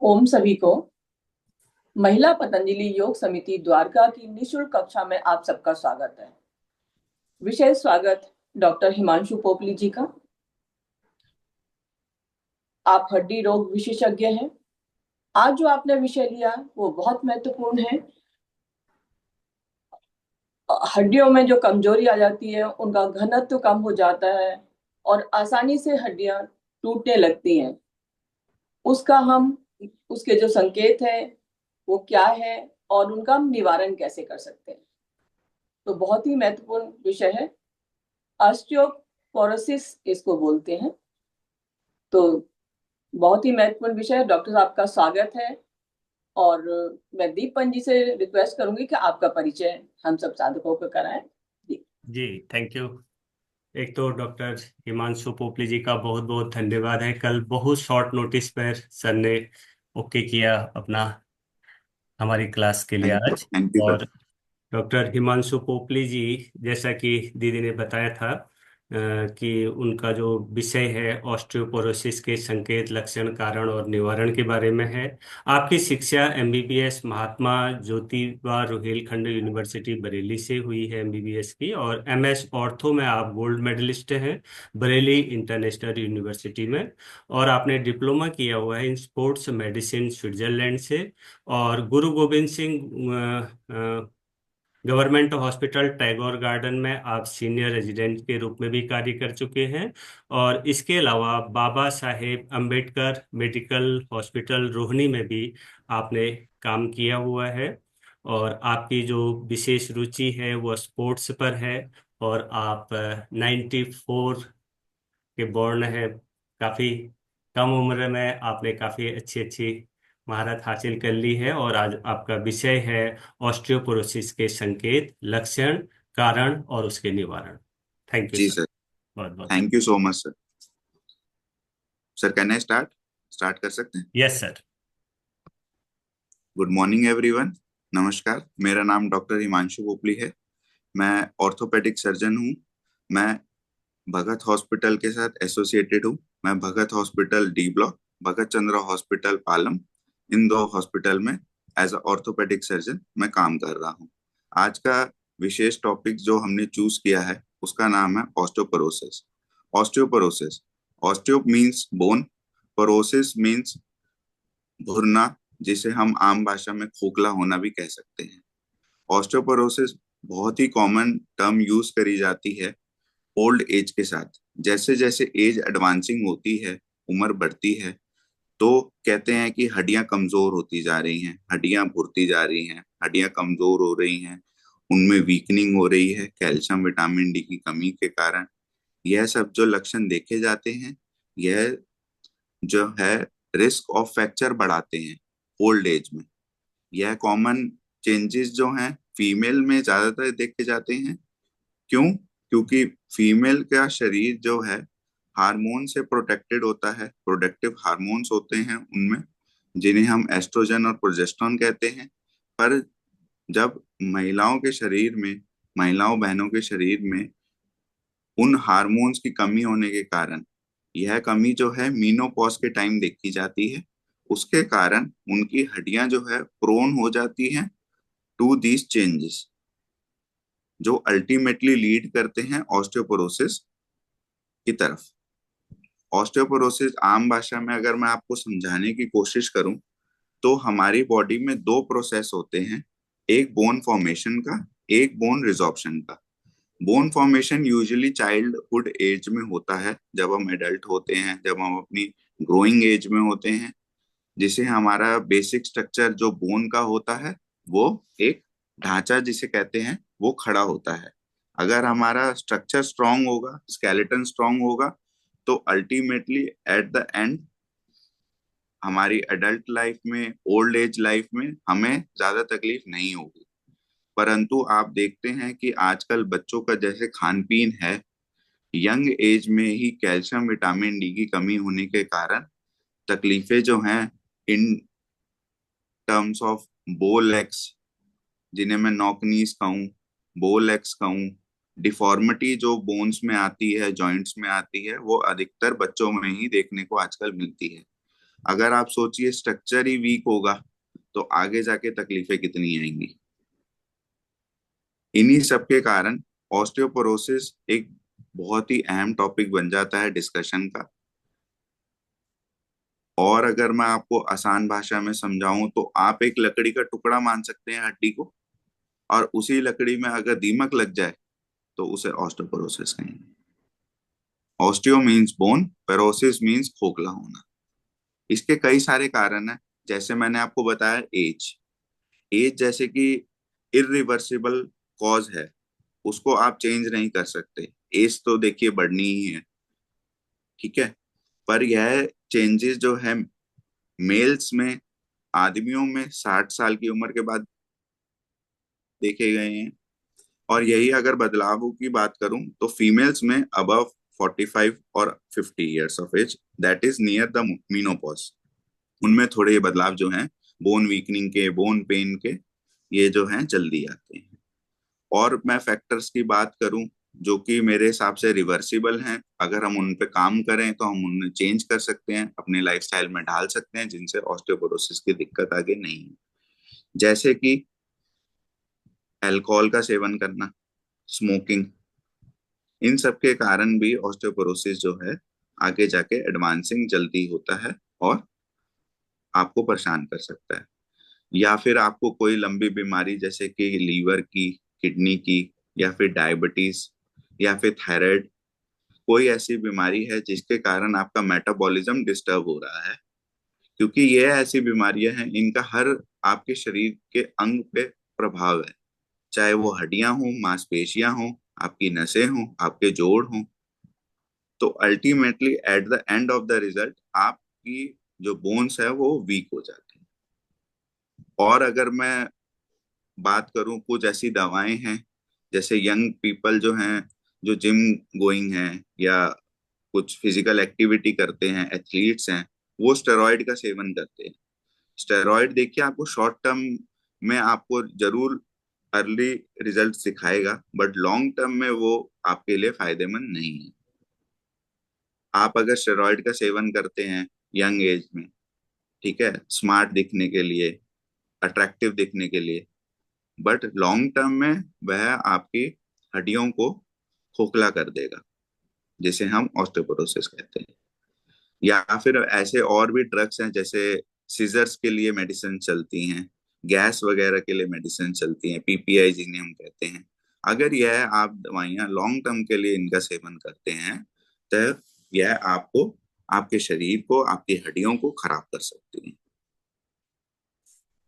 ओम सभी को महिला पतंजलि योग समिति द्वारका की निशुल्क कक्षा में आप सबका स्वागत है। विशेष स्वागत डॉक्टर हिमांशु पोपली जी का। आप हड्डी रोग विशेषज्ञ हैं। आज जो आपने विषय लिया वो बहुत महत्वपूर्ण है। हड्डियों में जो कमजोरी आ जाती है उनका घनत्व कम हो जाता है और आसानी से हड्डियां टूटने लगती हैं। उसका हम उसके जो संकेत है वो क्या है और उनका हम निवारण कैसे कर सकते हैं, तो बहुत ही महत्वपूर्ण विषय है। ऑस्टियोपोरोसिस इसको बोलते हैं। तो बहुत ही महत्वपूर्ण विषय है। डॉक्टर साहब का स्वागत है। और मैं दीपन जी से रिक्वेस्ट करूंगी कि आपका परिचय हम सब साधकों को कराएं। जी। जी, थैंक यू। एक तो डॉक्टर हिमांशु पोपली जी का बहुत बहुत धन्यवाद है। कल बहुत शॉर्ट नोटिस पर सर ने ओके किया अपना हमारी क्लास के लिए आज। Thank you sir. और डॉक्टर हिमांशु पोपली जी, जैसा कि दीदी ने बताया था कि उनका जो विषय है ऑस्टियोपोरोसिस के संकेत, लक्षण, कारण और निवारण के बारे में है। आपकी शिक्षा एमबीबीएस महात्मा ज्योतिबा रोहिलखंड यूनिवर्सिटी बरेली से हुई है, एमबीबीएस की। और एमएस ऑर्थो में आप गोल्ड मेडलिस्ट हैं बरेली इंटरनेशनल यूनिवर्सिटी में। और आपने डिप्लोमा किया हुआ है इन स्पोर्ट्स मेडिसिन स्विट्जरलैंड से। और गुरु Govind Singh government hospital Tagore garden में आप सीनियर रेजिडेंट के रूप में भी कार्य कर चुके हैं। और इसके अलावा बाबा साहेब अंबेडकर मेडिकल हॉस्पिटल रोहिणी में भी आपने काम किया हुआ है। और आपकी जो विशेष रुचि है वो स्पोर्ट्स पर है। और आप 94 के बोर्न है। काफी कम उम्र में आपने काफी अच्छी अच्छी महारत हासिल कर ली है। और आज आपका विषय है ऑस्टियोपोरोसिस के संकेत, लक्षण, कारण और उसके निवारण। थैंक यू जी सर। सर, बहुत बहुत thank you so much sir. Sir can I start start कर सकते हैं? Yes sir. Good morning everyone. नमस्कार, मेरा नाम डॉक्टर हिमांशु पोपली है। मैं ऑर्थोपेडिक सर्जन हूँ। मैं भगत हॉस्पिटल के साथ एसोसिएटेड हूँ। मैं भगत हॉस्पिटल डी ब्लॉक, भगत चंद्र हॉस्पिटल पालम, इन दो हॉस्पिटल में एज अ ऑर्थोपेडिक सर्जन मैं काम कर रहा हूँ। आज का विशेष टॉपिक जो हमने चूज किया है उसका नाम है osteoporosis. Osteoporosis, osteo means bone, porosis means भुरना, जिसे हम आम भाषा में खोखला होना भी कह सकते हैं। ऑस्टियोपोरोसिस बहुत ही कॉमन टर्म यूज करी जाती है ओल्ड एज के साथ। जैसे जैसे एज एडवांसिंग होती है, उम्र बढ़ती है, तो कहते हैं कि हड्डियां कमजोर होती जा रही हैं, हड्डियां भुरती जा रही हैं, हड्डियां कमजोर हो रही हैं, उनमें वीकनिंग हो रही है कैल्शियम विटामिन डी की कमी के कारण। यह सब जो लक्षण देखे जाते हैं, यह जो है रिस्क ऑफ फ्रैक्चर बढ़ाते हैं ओल्ड एज में। यह कॉमन चेंजेस जो हैं फीमेल में ज्यादातर देखे जाते हैं। क्यों? क्योंकि फीमेल का शरीर जो है हार्मोन से प्रोटेक्टेड होता है। प्रोडक्टिव हार्मोन्स होते हैं उनमें, जिन्हें हम एस्ट्रोजन और प्रोजेस्टेरोन कहते हैं। पर जब महिलाओं के शरीर में, महिलाओं बहनों के शरीर में उन हार्मोन्स की कमी होने के कारण, यह कमी जो है मीनोपॉज के टाइम देखी जाती है। उसके कारण उनकी हड्डियां जो है प्रोन हो जाती हैं टू दीज चेंजेस, जो अल्टीमेटली लीड करते हैं ऑस्टियोपोरोसिस की तरफ। ऑस्टियोपोरोसिस आम भाषा में अगर मैं आपको समझाने की कोशिश करूं, तो हमारी बॉडी में दो प्रोसेस होते हैं, एक बोन फॉर्मेशन का, एक बोन रिजॉर्प्शन का। Bone formation usually childhood age में होता है, जब हम एडल्ट होते हैं, जब हम अपनी ग्रोइंग एज में होते हैं, जिसे हमारा बेसिक स्ट्रक्चर जो बोन का होता है वो एक ढांचा जिसे कहते हैं वो खड़ा होता है। अगर हमारा स्ट्रक्चर स्ट्रांग होगा, स्केलेटन स्ट्रांग होगा, तो अल्टीमेटली एट द एंड हमारी एडल्ट लाइफ में, ओल्ड एज लाइफ में हमें ज्यादा तकलीफ नहीं होगी। परंतु आप देखते हैं कि आजकल बच्चों का जैसे खान पीन है, यंग एज में ही कैल्शियम विटामिन डी की कमी होने के कारण तकलीफें जो हैं इन टर्म्स ऑफ बो लेग्स, जिन्हें मैं नॉक नीज कहूँ, बो लेग्स कहूँ, डिफॉर्मिटी जो बोन्स में आती है, जॉइंट्स में आती है, वो अधिकतर बच्चों में ही देखने को आजकल मिलती है। अगर आप सोचिए स्ट्रक्चर ही वीक होगा तो आगे जाके तकलीफें कितनी आएंगी। इन्हीं सब के कारण ऑस्टियोपोरोसिस एक बहुत ही अहम टॉपिक बन जाता है डिस्कशन का। और अगर मैं आपको आसान भाषा में समझाऊं तो आप एक लकड़ी का टुकड़ा मान सकते हैं हड्डी को, और उसी लकड़ी में अगर दीमक लग जाए तो उसे ऑस्टियोपोरोसिस कहेंगे। ऑस्टियो मीन्स बोन, पेरोसिस मीन्स खोखला होना। इसके कई सारे कारण हैं, जैसे मैंने आपको बताया एज। एज जैसे कि इरिवर्सिबल कॉज है, उसको आप चेंज नहीं कर सकते। एज तो देखिए बढ़नी ही है, ठीक है, पर यह चेंजेस जो है मेल्स में, आदमियों में 60 साल की उम्र के बाद देखे गए हैं। और यही अगर बदलावों की बात करूं तो फीमेल्स में अबव 45 और 50 years of age, that is near the menopause, उनमें थोड़े ये बदलाव जो हैं बोन वीकनिंग के, बोन पेन के, ये जो हैं जल्दी आते हैं। और मैं फैक्टर्स की बात करूं जो कि मेरे हिसाब से रिवर्सिबल हैं, अगर हम उन पे काम करें तो हम उन्हें चेंज कर सकते हैं, अपने लाइफस्टाइल में ढाल सकते हैं, जिनसे ऑस्टियोपोरोसिस की दिक्कत आगे नहीं है। जैसे कि अल्कोहल का सेवन करना, स्मोकिंग, इन सब के कारण भी ऑस्टियोपोरोसिस जो है आगे जाके एडवांसिंग जल्दी होता है और आपको परेशान कर सकता है। या फिर आपको कोई लंबी बीमारी जैसे कि लीवर की, किडनी की, या फिर डायबिटीज, या फिर थायराइड, कोई ऐसी बीमारी है जिसके कारण आपका मेटाबॉलिज्म डिस्टर्ब हो रहा है, क्योंकि ये ऐसी बीमारियां हैं इनका हर आपके शरीर के अंग पे प्रभाव है, चाहे वो हड्डियां हों, मांसपेशियां हों, आपकी नसें हों, आपके जोड़ हों। तो ultimately at the end of the result आपकी जो बोन्स है वो वीक हो जाती हैं। और अगर मैं बात करूं, कुछ ऐसी दवाएं हैं, जैसे यंग पीपल जो हैं, जो जिम गोइंग हैं या कुछ फिजिकल एक्टिविटी करते हैं, एथलीट्स हैं, वो स्टेरॉइड का सेवन करते हैं। स्टेरॉइड देखिए आपको शॉर्ट टर्म में आपको जरूर अर्ली रिजल्ट दिखाएगा, बट लॉन्ग टर्म में वो आपके लिए फायदेमंद नहीं है। आप अगर स्टेरॉइड का सेवन करते हैं यंग एज में, ठीक है, स्मार्ट दिखने के लिए, अट्रैक्टिव दिखने के लिए, बट लॉन्ग टर्म में वह आपकी हड्डियों को खोखला कर देगा, जिसे हम ऑस्टियोपोरोसिस कहते हैं। या फिर ऐसे और भी ड्रग्स हैं, जैसे सीजर्स के लिए मेडिसिन चलती हैं, गैस वगैरह के लिए मेडिसिन चलती हैं, पीपीआई जिन्हें हम कहते हैं। अगर यह आप दवाइयां लॉन्ग टर्म के लिए इनका सेवन करते हैं तो यह आपको, आपके शरीर को, आपकी हड्डियों को खराब कर सकती है।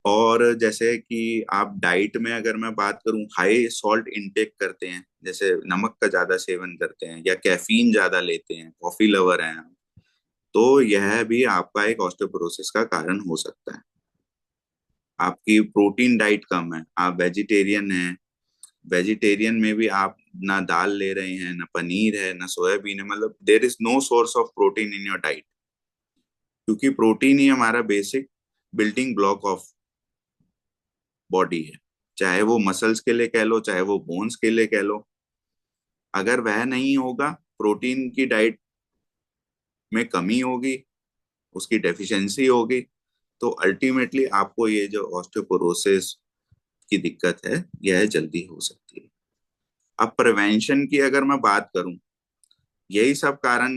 और जैसे कि आप डाइट में अगर मैं बात करूं, हाई सॉल्ट इनटेक करते हैं, जैसे नमक का ज्यादा सेवन करते हैं या कैफीन ज्यादा लेते हैं, कॉफी लवर हैं, तो यह भी आपका एक ऑस्टियोपोरोसिस का कारण हो सकता है। आपकी प्रोटीन डाइट कम है, आप वेजिटेरियन हैं, वेजिटेरियन में भी आप ना दाल ले रहे हैं, ना पनीर है, ना सोयाबीन है, मतलब there is no source of protein in your diet, क्योंकि प्रोटीन ही हमारा basic building block of body है, चाहे वो मसल्स के लिए कह लो, चाहे वो बोन्स के लिए कह लो। अगर वह नहीं होगा, प्रोटीन की डाइट में कमी होगी, उसकी डेफिशिएंसी होगी, तो अल्टीमेटली आपको ये जो ऑस्टियोपोरोसिस की दिक्कत है यह जल्दी हो सकती है। अब प्रिवेंशन की अगर मैं बात करूं, यही सब कारण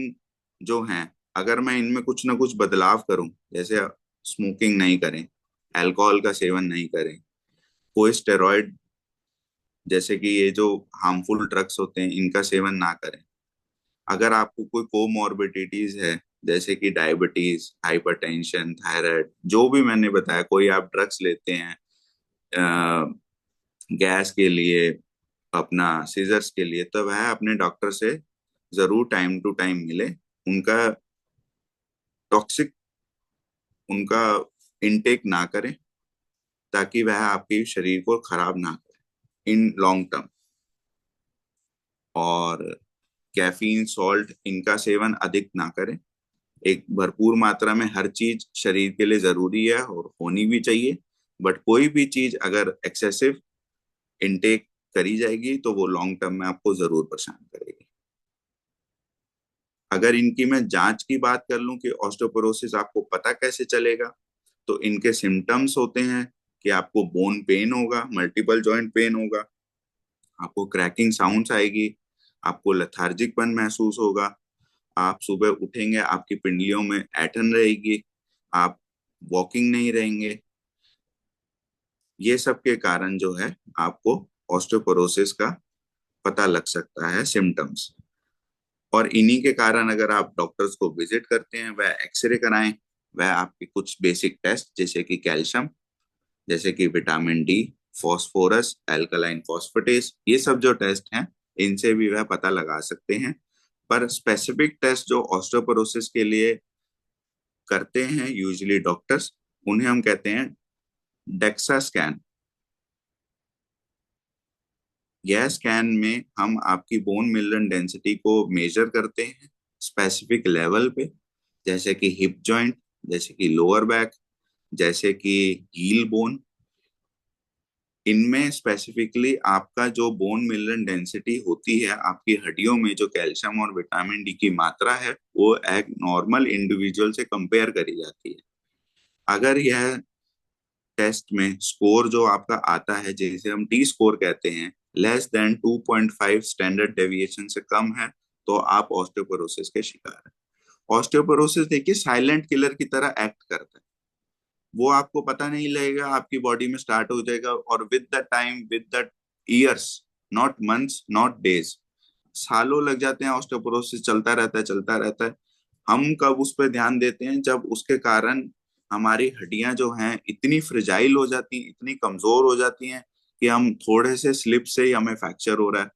जो हैं, अगर मैं इनमें कुछ ना कुछ बदलाव करूं, जैसे स्मोकिंग नहीं करें, अल्कोहल का सेवन नहीं करें, कोई स्टेरॉइड जैसे कि ये जो हार्मफुल ड्रग्स होते हैं इनका सेवन ना करें, अगर आपको कोई कोमॉर्बिडिटीज है जैसे कि डायबिटीज, हाइपरटेंशन, थायराइड, जो भी मैंने बताया, कोई आप ड्रग्स लेते हैं गैस के लिए, अपना सीजर्स के लिए, तो वह अपने डॉक्टर से जरूर टाइम टू टाइम मिले, उनका टॉक्सिक, उनका इनटेक ना करें, ताकि वह आपके शरीर को खराब ना करे इन लॉन्ग टर्म। और कैफीन, सॉल्ट, इनका सेवन अधिक ना करें। एक भरपूर मात्रा में हर चीज शरीर के लिए जरूरी है और होनी भी चाहिए, बट कोई भी चीज अगर एक्सेसिव इनटेक करी जाएगी तो वो लॉन्ग टर्म में आपको जरूर परेशान करेगी। अगर इनकी मैं जांच की बात कर लूं कि ऑस्टियोपोरोसिस आपको पता कैसे चलेगा, तो इनके सिम्टम्स होते हैं कि आपको बोन पेन होगा, मल्टीपल जॉइंट पेन होगा, आपको क्रैकिंग साउंड्स आएगी, आपको लथार्जिकपन महसूस होगा, आप सुबह उठेंगे आपकी पिंडलियों में ऐंठन रहेगी, आप वॉकिंग नहीं रहेंगे। ये सब के कारण जो है आपको ऑस्टियोपोरोसिस का पता लग सकता है सिम्टम्स। और इन्हीं के कारण अगर आप डॉक्टर्स को विजिट करते हैं, वह एक्सरे कराएं, वह आपके कुछ बेसिक टेस्ट जैसे कि कैल्शियम, जैसे कि vitamin D, phosphorus, alkaline phosphatase, ये सब जो टेस्ट हैं इनसे भी वह पता लगा सकते हैं। पर स्पेसिफिक टेस्ट जो ऑस्टियोपोरोसिस के लिए करते हैं यूजुअली डॉक्टर्स, उन्हें हम कहते हैं डेक्सा स्कैन। यह स्कैन में हम आपकी बोन मिनरल डेंसिटी को मेजर करते हैं स्पेसिफिक लेवल पे, जैसे कि हिप जॉइंट, जैसे कि लोअर बैक, जैसे कि हील बोन। इनमें स्पेसिफिकली आपका जो बोन मिनरल डेंसिटी होती है, आपकी हड्डियों में जो कैल्शियम और विटामिन डी की मात्रा है, वो एक नॉर्मल इंडिविजुअल से कंपेयर करी जाती है। अगर यह टेस्ट में स्कोर जो आपका आता है, जिसे हम टी स्कोर कहते हैं, लेस देन 2.5 स्टैंडर्ड डेविएशन से कम है, तो आप ऑस्टियोपोरोसिस के शिकार हैं। ऑस्टियोपोरोसिस देखिए साइलेंट किलर की तरह एक्ट करता है, वो आपको पता नहीं लगेगा, आपकी बॉडी में स्टार्ट हो जाएगा और with the time, with the years, not months, not days, सालों लग जाते हैं, ऑस्टियोपोरोसिस चलता रहता है, चलता रहता है। हम कब उस पर ध्यान देते हैं, जब उसके कारण हमारी हड्डियां जो हैं इतनी फ्रिजाइल हो जाती हैं, इतनी कमजोर हो जाती हैं कि हम थोड़े से स्लिप से ही हमें फ्रैक्चर हो रहा है।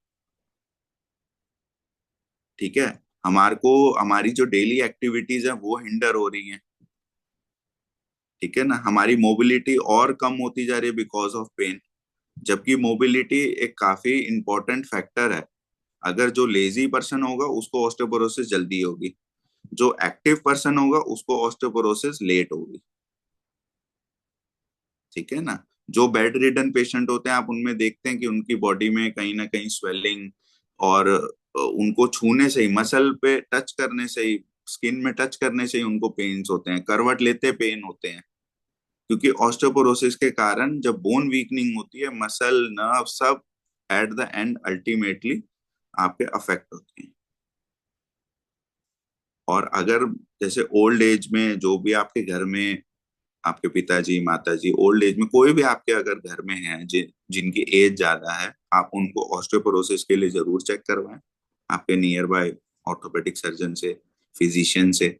ठीक है, हमारे को हमारी जो डेली एक्टिविटीज है वो हिंडर हो रही हैं। ठीक है ना, हमारी मोबिलिटी और कम होती जा रही है बिकॉज ऑफ पेन, जबकि मोबिलिटी एक काफी इंपॉर्टेंट फैक्टर है। अगर जो लेजी पर्सन होगा उसको ऑस्टियोपोरोसिस जल्दी होगी, जो एक्टिव पर्सन होगा उसको ऑस्टियोपोरोसिस लेट होगी। ठीक है ना, जो बेड रिडन पेशेंट होते हैं, आप उनमें देखते हैं कि उनकी बॉडी में कहीं ना कहीं स्वेलिंग, और उनको छूने से ही, मसल पे टच करने से ही, स्किन में टच करने से ही उनको पेन्स होते हैं, करवट लेते पेन होते हैं। क्योंकि ऑस्टियोपोरोसिस के कारण जब बोन वीकनिंग होती है, मसल, नर्व सब एट द एंड अल्टीमेटली आपके अफेक्ट होते हैं। और अगर जैसे ओल्ड एज में जो भी आपके घर में आपके पिताजी, माताजी, ओल्ड एज में कोई भी आपके अगर घर में है जिनकी एज ज्यादा है, आप उनको ऑस्टियोपोरोसिस के लिए जरूर चेक करवाएं आपके नियर बाय ऑर्थोपेडिक सर्जन से, फिजिशियन से।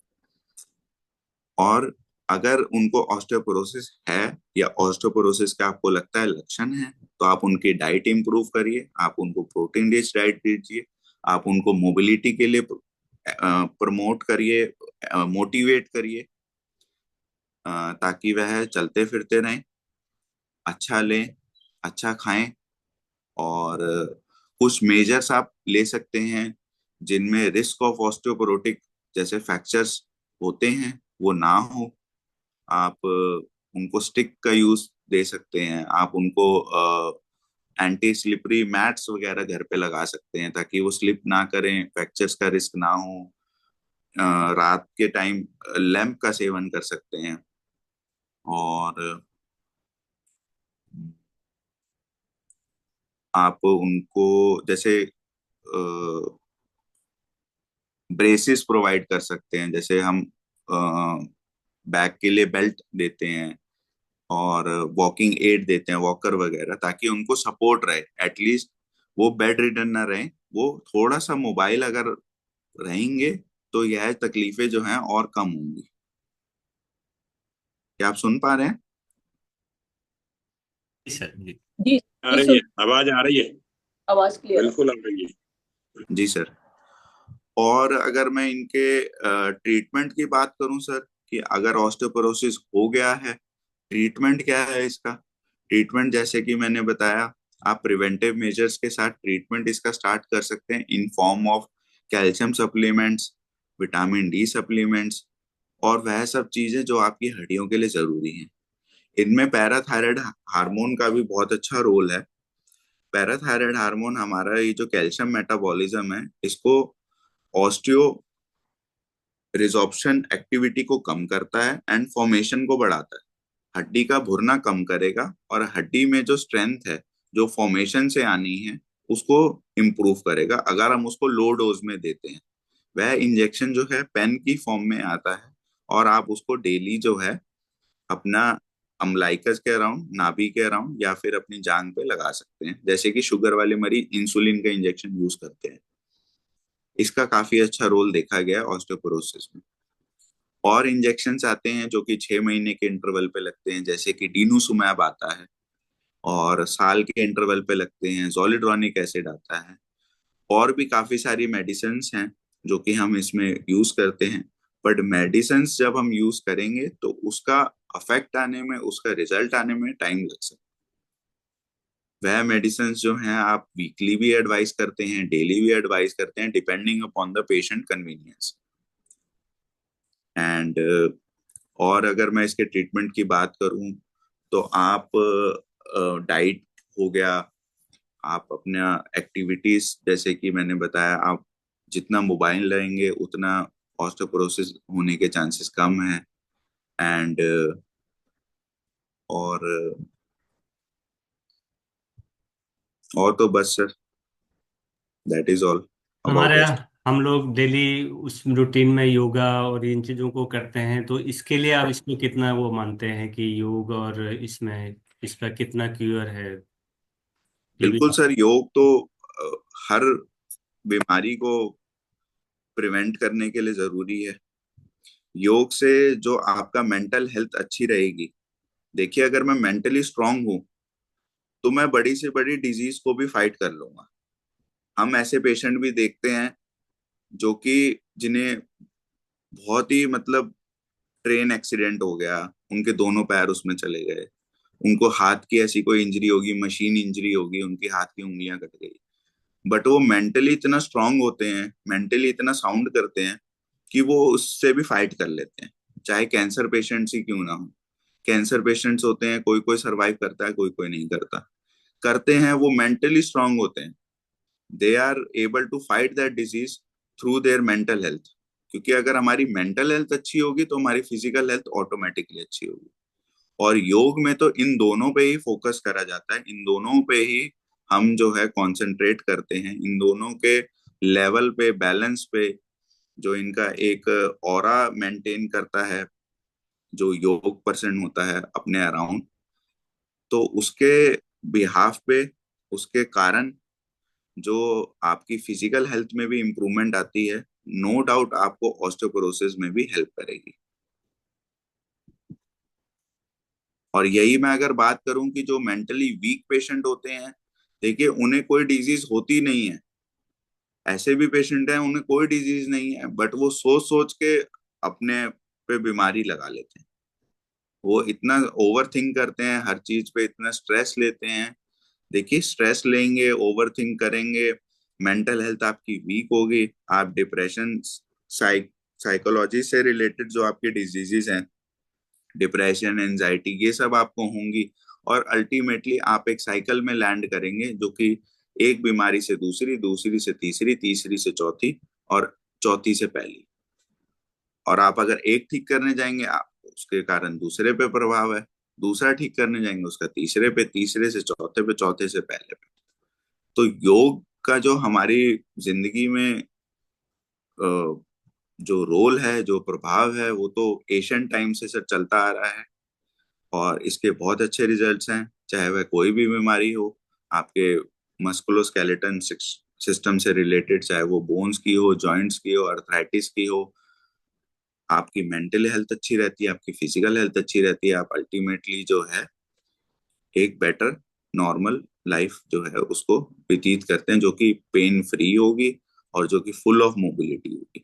और अगर उनको ऑस्टियोपोरोसिस है या ऑस्टियोपोरोसिस का आपको लगता है लक्षण है, तो आप उनकी डाइट इंप्रूव करिए, आप उनको प्रोटीन रिच डाइट दीजिए, आप उनको मोबिलिटी के लिए प्रमोट करिए, मोटिवेट करिए, ताकि वह चलते फिरते रहें, अच्छा लें, अच्छा खाएं। और कुछ मेजर्स आप ले सकते हैं जिनमें रिस्क ऑफ ऑस्टियोपोरोटिक जैसे फ्रैक्चर्स होते हैं वो ना हो। आप उनको स्टिक का यूज दे सकते हैं, आप उनको एंटी स्लिपरी मैट्स वगैरह घर पे लगा सकते हैं ताकि वो स्लिप ना करें, फ्रैक्चर्स का रिस्क ना हो। रात के टाइम लैंप का सेवन कर सकते हैं। और आप उनको जैसे ब्रेसेस प्रोवाइड कर सकते हैं, जैसे हम बैक के लिए बेल्ट देते हैं और वॉकिंग एड देते हैं, वॉकर वगैरह, ताकि उनको सपोर्ट रहे, एटलीस्ट वो बेड रिडन ना रहे, वो थोड़ा सा मोबाइल अगर रहेंगे तो यह तकलीफें जो हैं और कम होंगी। क्या आप सुन पा रहे हैं? जी सर जी। जी आ जी रही है, सुन, आवाज आ रही है, आवाज क्लियर है। बिल्कुल आ रही है। जी सर। और अगर मैं इनके ट्रीटमेंट की बात करूं सर, कि अगर ऑस्टियोपोरोसिस हो गया है, ट्रीटमेंट क्या है इसका? ट्रीटमेंट जैसे कि मैंने बताया, आप प्रिवेंटिव मेजर्स के साथ ट्रीटमेंट इसका स्टार्ट कर सकते हैं in form of calcium supplements, vitamin D supplements, और वह सब चीजें जो आपकी हड्डियों के लिए जरूरी हैं। इनमें पैराथायराइड हार्मोन का भी बहुत अच्छा रोल है। पैराथायराइड हार्मोन हमारा ये जो कैल्शियम मेटाबॉलिज्म है, इसको ऑस्टियो रिजॉर्प्शन एक्टिविटी को कम करता है एंड फॉर्मेशन को बढ़ाता है। हड्डी का भुरना कम करेगा और हड्डी में जो स्ट्रेंथ है, जो फॉर्मेशन से आनी है, उसको इम्प्रूव करेगा अगर हम उसको लो डोज में देते हैं। वह इंजेक्शन जो है पेन की फॉर्म में आता है और आप उसको डेली जो है अपना अम्लाइकस के अराउंड, नाभि के अराउंड या फिर अपनी जांग पे लगा सकते हैं, जैसे कि शुगर वाले मरीज इंसुलिन का इंजेक्शन यूज करते हैं। इसका काफी अच्छा रोल देखा गया है ऑस्टियोपोरोसिस में। और इंजेक्शंस आते हैं जो कि 6 महीने के इंटरवल पे लगते हैं, जैसे कि डीनूसुमैब आता है, और साल के इंटरवल पे लगते हैं, जोलिड्रोनिक एसिड आता है। और भी काफी सारी मेडिसिन हैं जो कि हम इसमें यूज करते हैं। बट मेडिसिन जब हम यूज करेंगे तो उसका अफेक्ट आने में, उसका रिजल्ट आने में टाइम लग सकता है। वह मेडिसिन जो हैं आप वीकली भी एडवाइस करते हैं, डेली भी एडवाइस करते हैं, depending upon the patient convenience. And और अगर मैं इसके ट्रीटमेंट की बात करूं तो आप डाइट हो गया, आप अपना एक्टिविटीज, जैसे कि मैंने बताया, आप जितना मोबाइल लेंगे उतना ऑस्टियोपोरोसिस होने के चांसेस कम है। एंड और और तो बस sir, that is all about हमारे ऑस्टियो। हम लोग डेली उस रूटीन में योगा और इन चीजों को करते हैं, तो इसके लिए आप इसमें कितना वो मानते हैं कि योग और इसमें इसका कितना क्यूर है, ये भी। बिल्कुल सर, योग तो हर बीमारी को प्रिवेंट करने के लिए जरूरी है। योग से जो आपका मेंटल हेल्थ अच्छी रहेगी, देखिए अगर मैं मेंटली स्ट्रांग हूँ तो मैं बड़ी से बड़ी डिजीज को भी फाइट कर लूंगा। हम ऐसे पेशेंट भी देखते हैं जो कि जिन्हें बहुत ही मतलब ट्रेन एक्सीडेंट हो गया, उनके दोनों पैर उसमें चले गए, उनको हाथ की ऐसी कोई इंजरी होगी, मशीन इंजरी होगी, उनकी हाथ की उंगलियां कट गई, बट वो मेंटली इतना स्ट्रांग होते हैं, मेंटली इतना साउंड करते हैं कि वो उससे भी फाइट कर लेते हैं, चाहे कैंसर पेशेंट्स ही क्यों ना हो। कैंसर पेशेंट्स होते हैं, कोई कोई सरवाइव करता है, कोई कोई नहीं करता। करते हैं वो मेंटली स्ट्रांग होते हैं, they are able to fight that disease through their mental health. क्योंकि अगर हमारी मेंटल हेल्थ अच्छी होगी तो हमारी फिजिकल हेल्थ ऑटोमेटिकली अच्छी होगी। और योग में तो इन दोनों पे ही फोकस करा जाता है, इन दोनों पे ही हम जो है कंसंट्रेट करते हैं, इन दोनों के लेवल पे, बैलेंस पे, जो इनका एक ऑरा मेंटेन करता है, जो योग पर्सन होता है अपने अराउंड, तो उसके बिहाफ पे, उसके कारण जो आपकी फिजिकल हेल्थ में भी इम्प्रूवमेंट आती है, नो डाउट आपको ऑस्टियोपोरोसिस में भी हेल्प करेगी। और यही मैं अगर बात करूं कि जो मेंटली वीक पेशेंट होते हैं, देखिए उन्हें कोई डिजीज होती नहीं है। ऐसे भी पेशेंट हैं उन्हें कोई डिजीज नहीं है, बट वो सोच सोच के अपने पे बीमारी लगा लेते हैं। वो इतना ओवर थिंक करते हैं, हर चीज पे इतना स्ट्रेस लेते हैं। देखिए स्ट्रेस लेंगे, ओवर थिंक करेंगे, मेंटल हेल्थ आपकी वीक होगी, आप डिप्रेशन, साइकोलॉजी से रिलेटेड जो आपकी डिजीजेस हैं, डिप्रेशन, एंजाइटी, ये सब आपको होंगी। और अल्टीमेटली आप एक साइकिल में लैंड करेंगे जो कि एक बीमारी से दूसरी, दूसरी से तीसरी, तीसरी से चौथी, और चौथी से पहली। और आप अगर एक ठीक करने जाएंगे, आप उसके कारण दूसरे पे प्रभाव है, दूसरा ठीक करने जाएंगे उसका तीसरे पे, तीसरे से चौथे पे, चौथे से पहले पे। तो योग का जो हमारी जिंदगी में जो रोल है, जो प्रभाव है, वो तो एशियन टाइम से सर चलता आ रहा है। और इसके बहुत अच्छे रिजल्ट्स हैं, चाहे वह कोई भी बीमारी हो, आपके मस्कुलोस्केलेटन सिस्टम से रिलेटेड, चाहे वो बोन्स की हो, जॉइंट्स की हो, अर्थराइटिस की हो। आपकी मेंटल हेल्थ अच्छी रहती है, आपकी फिजिकल हेल्थ अच्छी रहती है, आप अल्टीमेटली जो है एक बेटर नॉर्मल लाइफ जो है उसको व्यतीत करते हैं, जो कि पेन फ्री होगी और जो कि फुल ऑफ मोबिलिटी होगी।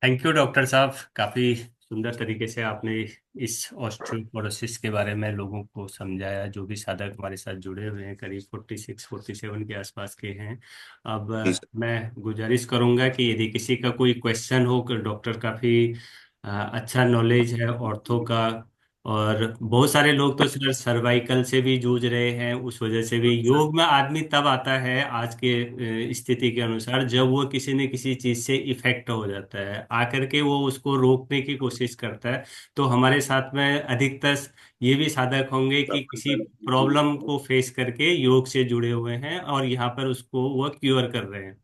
थैंक यू डॉक्टर साहब, काफी सुंदर तरीके से आपने इस ऑस्टियोपोरोसिस के बारे में लोगों को समझाया, जो भी साधक हमारे साथ जुड़े हुए हैं, करीब 46-47 के आसपास के हैं। अब जी सर। मैं गुजारिश करूंगा कि यदि किसी का कोई क्वेश्चन हो, कि डॉक्टर काफी अच्छा नॉलेज है ऑर्थो का, और बहुत सारे लोग तो सर सर्वाइकल से भी जूझ रहे हैं, उस वजह से भी योग में आदमी तब आता है आज के स्थिति के अनुसार जब वो किसी न किसी चीज से इफेक्ट हो जाता है, आकर के वो उसको रोकने की कोशिश करता है। तो हमारे साथ में अधिकतर ये भी साधक होंगे कि किसी प्रॉब्लम को फेस करके योग से जुड़े हुए हैं और यहाँ पर उसको वो क्योर कर रहे हैं।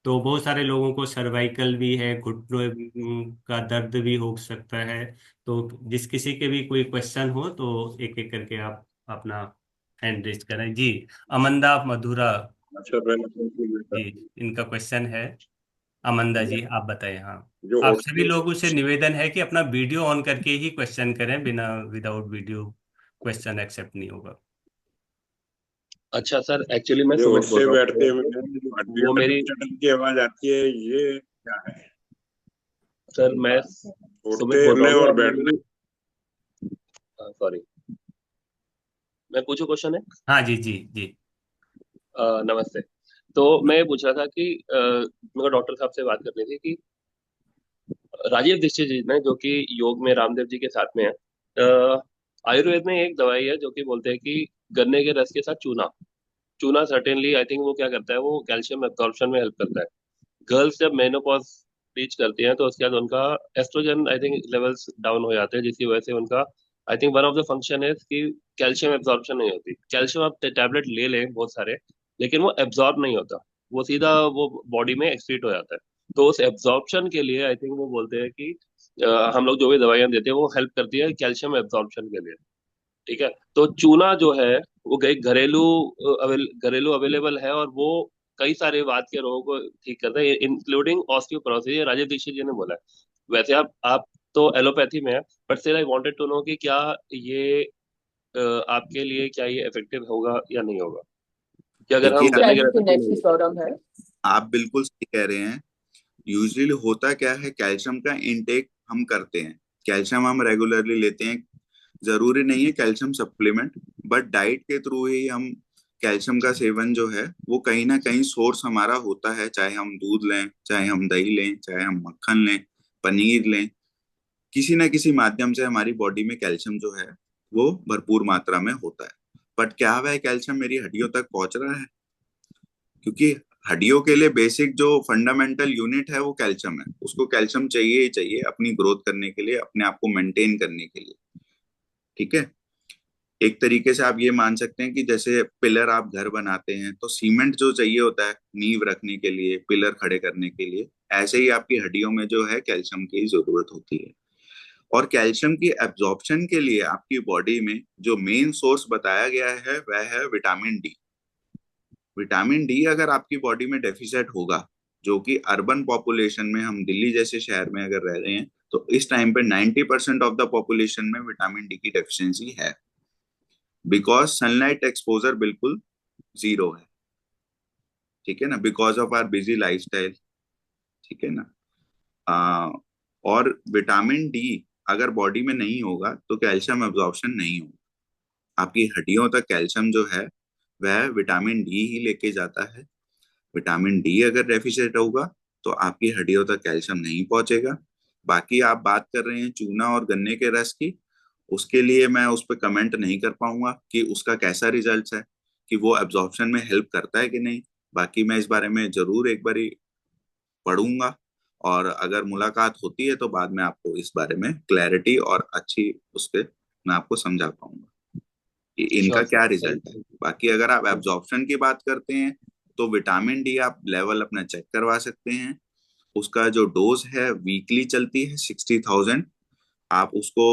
तो बहुत सारे लोगों को सर्वाइकल भी है, घुटनों का दर्द भी हो सकता है। तो जिस किसी के भी कोई क्वेश्चन हो तो एक एक करके आप अपना हैंड रेज करें जी। अमंदा मधुरा अच्छा पहले जी, इनका क्वेश्चन है। अमंदा जी आप बताएं। हाँ, जो आप सभी ऑस्टियो लोगों से निवेदन है कि अपना वीडियो ऑन करके ही क्वेश्चन करें, बिना विदाउट वीडियो क्वेश्चन एक्सेप्ट नहीं होगा। अच्छा सर, एक्चुअली मैं जो सुमित बोल उठते रहा बैठते हूँ। में जो हड्डियों वो में मेरी चटन की आवाज आती है, ये क्या है? सर मैं सुमित उठने बोल रहा हूँ, और आपने बैठने। मेरी सॉरी, मैं पूछूं क्वेश्चन है। हाँ जी जी जी। नमस्ते। तो मैं ये पूछ रहा था कि मेरे को डॉक्टर साहब से बात करनी थी कि राजीव दीक्षित जी ने, जो कि योग में रामदेव जी के साथ में है, आयुर्वेद में एक दवाई है जो कि बोलते हैं कि गन्ने के रस के साथ चूना, चूना सर्टेनली आई थिंक वो क्या करता है, वो कैल्शियम एब्जॉर्प्शन में हेल्प करता है। गर्ल्स जब मेनोपॉज रीच करती हैं तो उसके बाद उनका estrogen I think levels down हो जाते हैं, जिसकी वजह से उनका I think one of the function है कि कैल्शियम एब्जॉर्प्शन नहीं होती। कैल्शियम आप टैबलेट ले लें बहुत सारे, लेकिन वो एब्जॉर्ब नहीं होता, वो सीधा वो बॉडी में एक्सक्रीट हो जाता है। तो उस एब्जॉर्प्शन के लिए आई थिंक वो बोलते हैं कि हम लोग जो भी दवाइयां देते हैं वो हेल्प करती है कैल्शियम एब्जॉर्प्शन के लिए। ठीक है, तो चूना जो है वो एक घरेलू अवेलेबल है, और वो कई सारे वात के रोगों को ठीक करता है, इंक्लूडिंग ऑस्टियोपोरोसिस। ये राजेश दीक्षित जी ने बोला है। वैसे आप तो एलोपैथी में है, but still I wanted to know कि क्या ये आपके लिए क्या ये इफेक्टिव होगा या नहीं होगा, कि अगर देखिए हम गन्ने के शायद रस इसकी से चूना नेक्स्ट लें। प्रॉब्लम है। आप बिल्कुल सही कह रहे हैं। यूजुअली होता क्या है, कैल्शियम का इनटेक हम करते हैं, कैल्शियम हम रेगुलरली लेते हैं। जरूरी नहीं है कैल्शियम सप्लीमेंट, बट डाइट के थ्रू ही हम कैल्शियम का सेवन जो है वो कहीं ना कहीं सोर्स हमारा होता है। चाहे हम दूध लें, चाहे हम दही लें, चाहे हम मक्खन लें, पनीर लें, किसी ना किसी माध्यम से हमारी बॉडी में कैल्शियम जो है वो भरपूर मात्रा में होता है। बट क्या वह कैल्शियम मेरी हड्डियों तक पहुंच रहा है? क्योंकि हड्डियों के लिए बेसिक जो फंडामेंटल यूनिट है वो कैल्शियम है। उसको कैल्शियम चाहिए ही चाहिए अपनी ग्रोथ करने के लिए, अपने आप को मेंटेन करने के लिए। ठीक है। एक तरीके से आप ये मान सकते हैं कि जैसे पिलर आप घर बनाते हैं तो सीमेंट जो चाहिए होता है नींव रखने के लिए, पिलर खड़े करने के लिए, ऐसे ही आपकी हड्डियों में जो है कैल्शियम की जरूरत होती है। और कैल्शियम की एब्जॉर्प्शन के लिए आपकी बॉडी में जो मेन सोर्स बताया गया है वह है विटामिन डी। विटामिन डी अगर आपकी बॉडी में डेफिसिट होगा, जो कि अर्बन पॉपुलेशन में, हम दिल्ली जैसे शहर में अगर रह रहे हैं, तो इस टाइम पे 90% ऑफ द पॉपुलेशन में विटामिन डी की डेफिशिएंसी है। बिकॉज सनलाइट एक्सपोजर बिल्कुल जीरो है। ठीक है ना, because of our busy lifestyle. ठीक है ना। आ, और विटामिन डी अगर बॉडी में नहीं होगा तो कैल्शियम एब्जॉर्प्शन नहीं होगा। आपकी हड्डियों तक कैल्शियम जो है वह विटामिन डी ही लेके जाता है। विटामिन डी अगर डेफिशिएट होगा तो आपकी हड्डियों तक कैल्शियम नहीं पहुंचेगा। बाकी आप बात कर रहे हैं चूना और गन्ने के रस की, उसके लिए मैं उस पर कमेंट नहीं कर पाऊंगा कि उसका कैसा रिजल्ट है, कि वो एब्जॉर्प्शन में हेल्प करता है कि नहीं। बाकी मैं इस बारे में जरूर एक बारी पढ़ूंगा, और अगर मुलाकात होती है तो बाद में आपको इस बारे में क्लैरिटी और अच्छी उस पर मैं आपको समझा पाऊंगा कि इनका श्योर क्या सर। रिजल्ट है। बाकी अगर आप एब्जॉर्प्शन की बात करते हैं तो विटामिन डी आप लेवल अपना चेक करवा सकते हैं। उसका जो डोज है वीकली चलती है 60,000। आप उसको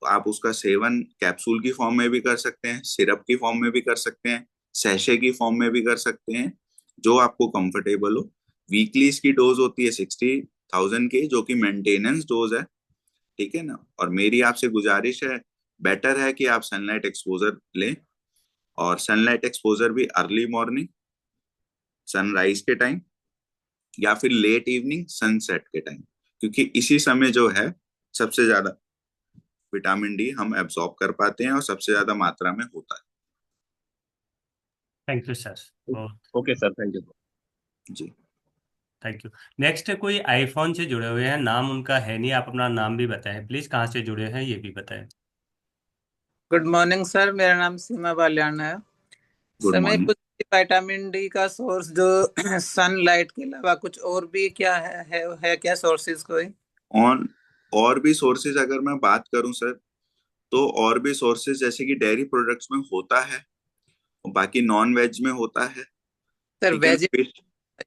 आप उसका सेवन कैप्सूल की फॉर्म में भी कर सकते हैं, सिरप की फॉर्म में भी कर सकते हैं, सैशे की फॉर्म में भी कर सकते हैं, जो आपको कंफर्टेबल हो। वीकली इसकी डोज होती है 60,000 की, जो कि मेंटेनेंस डोज है। ठीक है ना। और मेरी आपसे गुजारिश है, बेटर है कि आप सनलाइट एक्सपोजर लें, और सनलाइट एक्सपोजर भी अर्ली मॉर्निंग सनराइज के टाइम, या फिर लेट इवनिंग सनसेट के टाइम, क्योंकि इसी समय जो है सबसे ज्यादा विटामिन डी हम एब्जॉर्ब कर पाते हैं और सबसे ज्यादा मात्रा में होता thank you sir. Okay sir, thank you. है जी। Thank you. नेक्स्ट कोई आईफोन से जुड़े हुए हैं, नाम उनका है नहीं, आप अपना नाम भी बताएं प्लीज, कहाँ से जुड़े हैं ये भी बताएं। गुड मॉर्निंग सर, मेरा नाम सीमा बालियाना है। गुड सर मैं मॉर्निंग। कुछ विटामिन डी का सोर्स जो सनलाइट के अलावा कुछ और भी क्या है क्या सोर्सेज कोई? ऑन और भी सोर्सेज अगर मैं बात करूं सर, तो और भी सोर्सेज जैसे कि डेयरी प्रोडक्ट्स में होता है, और बाकी नॉन वेज में होता है। सर ठीक है ना, वेज फिश।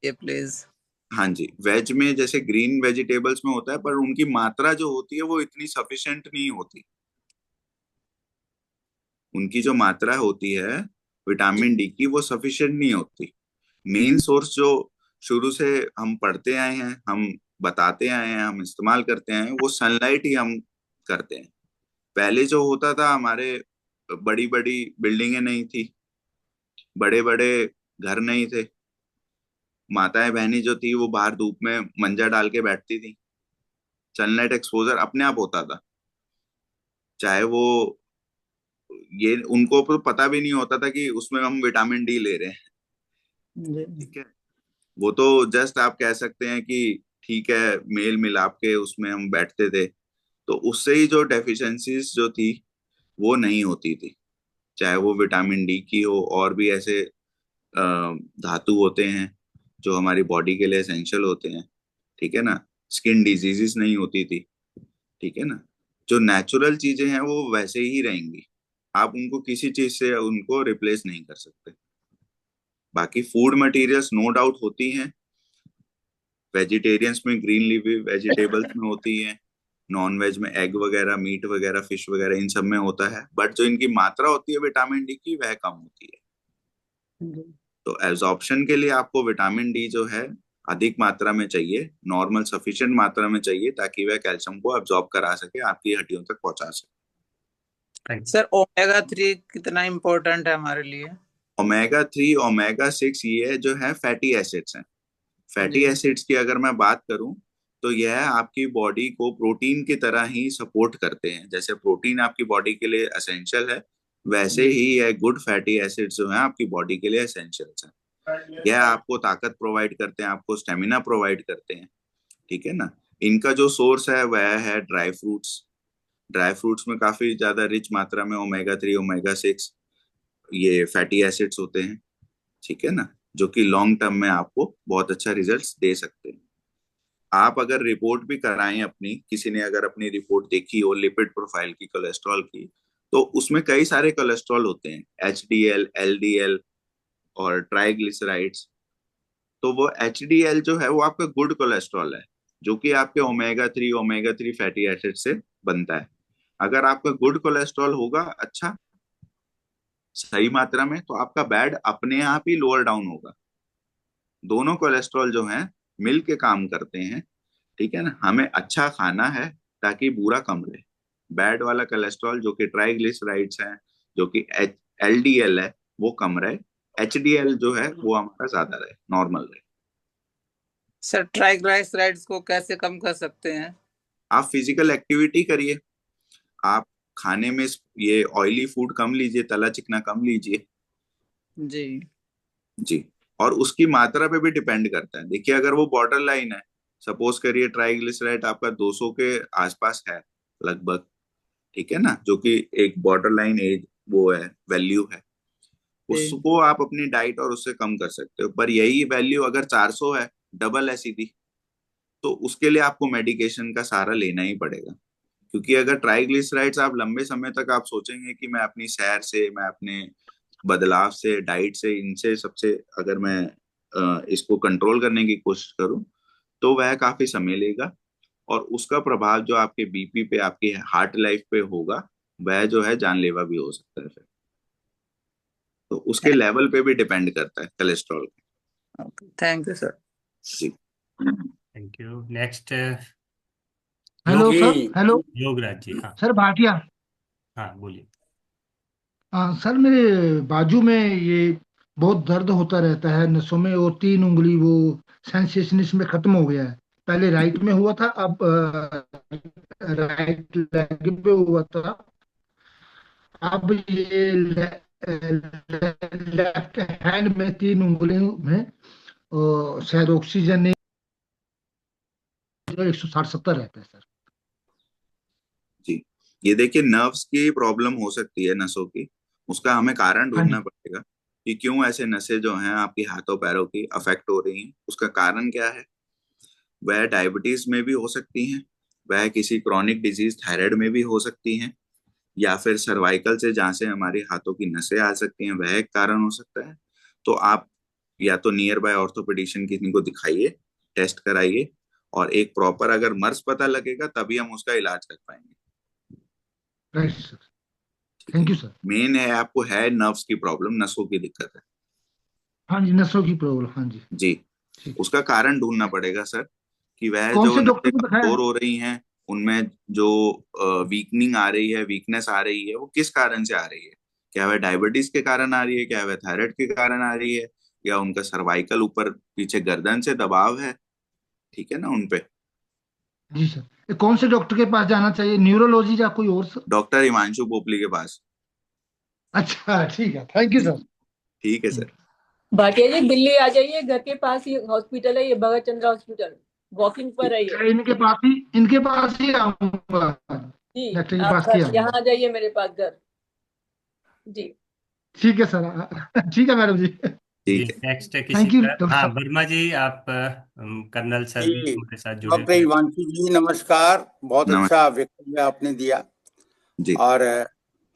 ये प्लीज। हाँ जी, वेज में जैसे ग्रीन वेजिटेबल्स में होता है, पर उनकी मात्रा जो होती है वो इतनी सफिशिएंट नहीं होती। उनकी जो मात्रा होती है विटामिन डी की, वो सफिशिएंट नहीं होती। मेन सोर्स जो शुरू से हम पढ़ते आए हैं, हम बताते आए हैं, हम इस्तेमाल करते हैं, वो सनलाइट ही हम करते हैं। पहले जो होता था, हमारे बड़ी बड़ी बिल्डिंगें नहीं थी, बड़े बड़े घर नहीं थे, माताएं बहनें जो थी वो बाहर धूप में मंजा डाल के बैठती थी, सनलाइट एक्सपोजर अपने आप होता था। चाहे वो, ये उनको तो पता भी नहीं होता था कि उसमें हम विटामिन डी ले रहे हैं। ठीक है, वो तो जस्ट आप कह सकते हैं कि ठीक है, मेल मिलाप के उसमें हम बैठते थे, तो उससे ही जो डेफिशिएंसीज जो थी वो नहीं होती थी। चाहे वो विटामिन डी की हो, और भी ऐसे धातु होते हैं जो हमारी बॉडी के लिए एसेंशियल होते हैं। ठीक है ना, स्किन डिजीजेस नहीं होती थी। ठीक है ना, जो नेचुरल चीजें हैं वो वैसे ही रहेंगी, आप उनको किसी चीज से उनको रिप्लेस नहीं कर सकते। बाकी फूड मटेरियल्स नो डाउट होती हैं, वेजिटेरियंस में ग्रीन लीफी वेजिटेबल्स में होती है, नॉन वेज में एग वगैरह, मीट वगैरह, फिश वगैरह, इन सब में होता है। बट जो इनकी मात्रा होती है विटामिन डी की, वह कम होती है। तो एब्जॉर्प्शन के लिए आपको विटामिन डी जो है अधिक मात्रा में चाहिए, नॉर्मल सफिशिएंट मात्रा में चाहिए, ताकि वह कैल्शियम को एब्जॉर्ब करा सके, आपकी हड्डियों तक पहुंचा सके। सर ओमेगा 3 कितना इम्पोर्टेंट है हमारे लिए? ओमेगा 3, ओमेगा 6 ये जो है फैटी एसिड्स हैं। फैटी जी एसिड्स की अगर मैं बात करूं, तो यह आपकी बॉडी को प्रोटीन की तरह ही सपोर्ट करते हैं। जैसे प्रोटीन आपकी बॉडी के लिए एसेंशियल है, वैसे ही यह गुड फैटी एसिड्स जो है आपकी बॉडी के लिए एसेंशियल है। यह आपको ताकत प्रोवाइड करते हैं, आपको स्टेमिना प्रोवाइड करते हैं। ठीक है ना, इनका जो सोर्स है वह है ड्राई फ्रूट्स। ड्राई फ्रूट्स में काफी ज्यादा रिच मात्रा में ओमेगा 3, ओमेगा 6 ये फैटी एसिड्स होते हैं। ठीक है ना, जो कि लॉन्ग टर्म में आपको बहुत अच्छा रिजल्ट्स दे सकते हैं। आप अगर रिपोर्ट भी कराएं अपनी, किसी ने अगर अपनी रिपोर्ट देखी हो लिपिड प्रोफाइल की, कोलेस्ट्रॉल की, तो उसमें कई सारे कोलेस्ट्रॉल होते हैं, एचडीएल, एलडीएल और ट्राइग्लिसराइड्स। तो वो एचडीएल जो है वो आपका गुड कोलेस्ट्रॉल है, जो कि आपके ओमेगा 3 फैटी एसिड से बनता है। अगर आपका गुड कोलेस्ट्रॉल होगा अच्छा, सही मात्रा में, तो आपका बैड अपने आप ही लोअर डाउन होगा। दोनों कोलेस्ट्रॉल जो हैं मिल के काम करते हैं। ठीक है ना, हमें अच्छा खाना है ताकि बुरा कम रहे। बैड वाला कोलेस्ट्रॉल जो कि ट्राइग्लिसराइड्स है, जो कि एलडीएल है, वो कम रहे। एचडीएल जो है वो हमारा ज्यादा रहे, नॉर्मल रहे। सर ट्राइग्लिसराइड्स को कैसे कम कर सकते हैं? आप फिजिकल एक्टिविटी करिए, आप खाने में ये ऑयली फूड कम लीजिए, तला चिकना कम लीजिए। जी जी, और उसकी मात्रा पे भी डिपेंड करता है। देखिए, अगर वो बॉर्डर लाइन है, सपोज करिए ट्राइग्लिसराइड आपका 200 के आसपास है लगभग, ठीक है ना, जो कि एक बॉर्डर लाइन एज वो है, वैल्यू है, जी उसको आप अपनी डाइट और उससे कम कर सकते हो। पर यही वैल्यू अगर 400 है, डबल है सीधी, तो उसके लिए आपको मेडिकेशन का सहारा लेना ही पड़ेगा। क्योंकि अगर ट्राइग्लिसराइड्स आप लंबे समय तक आप सोचेंगे कि मैं अपनी सैर से, मैं अपने बदलाव से, डाइट से, इनसे सबसे अगर मैं इसको कंट्रोल करने की कोशिश करूं, तो वह काफी समय लेगा, और उसका प्रभाव जो आपके बीपी पे, आपकी हार्ट लाइफ पे होगा, वह जो है जानलेवा भी हो सकता है फिर। तो उसके लेवल पे भी डिपेंड करता है कोलेस्ट्रॉल का। Thank you sir. जी, thank you. Next hello Yog sir. Hello Yograj ji. हाँ सर, भाटिया। हाँ, बोलिए। सर, मेरे बाजू में ये बहुत दर्द होता रहता है नसों में, और 3 उंगली वो सेंसेशन इसमें खत्म हो गया है। पहले राइट में हुआ था, अब राइट लेग पे हुआ था। अब ये लेफ्ट हैंड में 3 उंगलियों में शायद ऑक्सीजन 160-170 रहता है सर। जी, ये देखिए, नर्व्स की प्रॉब्लम हो सकती है, नसों की। उसका हमें कारण हाँ ढूंढना जी। पड़ेगा कि क्यों ऐसे नसें जो हैं आपकी हाथों पैरों की अफेक्ट हो रही हैं, उसका कारण क्या है। वह डायबिटीज में भी हो सकती हैं, वह किसी क्रॉनिक डिजीज थायराइड में भी हो सकती हैं, या फिर सर्वाइकल से जहां से हमारे हाथों की नसें आ सकती हैं, वह एक कारण हो सकता है। तो आप या तो नियर बाय ऑर्थोपेडिशियन किसी को दिखाइए, टेस्ट कराइए, और एक प्रॉपर अगर मर्ज पता लगेगा तभी हम उसका इलाज कर पाएंगे। Right sir. ठीक है। Thank you sir. मेन है, आपको है नर्व्स की प्रॉब्लम, नसों की दिक्कत है। हाँ जी, नसों की प्रॉब्लम, हाँ जी। जी। ठीक। उसका कारण ढूंढना पड़ेगा सर, कि वह कौन जो से नसें डॉक्टर को दिखाया कमजोर है? हो रही हैं, उनमें जो वीकनिंग आ रही है, वीकनेस आ रही है, वो किस कारण से आ रही है। क्या वह डायबिटीज के कारण आ रही है, क्या वह थायराइड के कारण आ रही है, या उनका सर्वाइकल ऊपर पीछे गर्दन से दबाव है। ठीक है ना, उनपे। जी सर। ये कौन से डॉक्टर के पास जाना चाहिए, न्यूरोलॉजी या कोई और सर? डॉक्टर हिमांशु पोपली के पास। अच्छा ठीक है, थैंक यू जी। सर। ठीक है सर। भाटिया जी, दिल्ली आ जाइए, घर के पास ही हॉस्पिटल है ये, भगत चंद्रा हॉस्पिटल, वॉकिंग पर है ये। इनके पास ही आऊंगा, जी, डॉक्टर के आप पास ही यहाँ आऊंगा। आ जाइए मेरे पास घर। जी। ठीक है सर। ठीक है मैडम जी। जी, ठीक है। नेक्स्ट है किसी थैंक यू का। डॉक्टर हाँ, साहब। वर्मा जी, आप कर्नल सर भी जी हमारे साथ जुड़े डॉक्टर हुए हैं। हिमांशु जी नमस्कार। बहुत नमस्ते अच्छा वक्तव्य आपने दिया। जी। और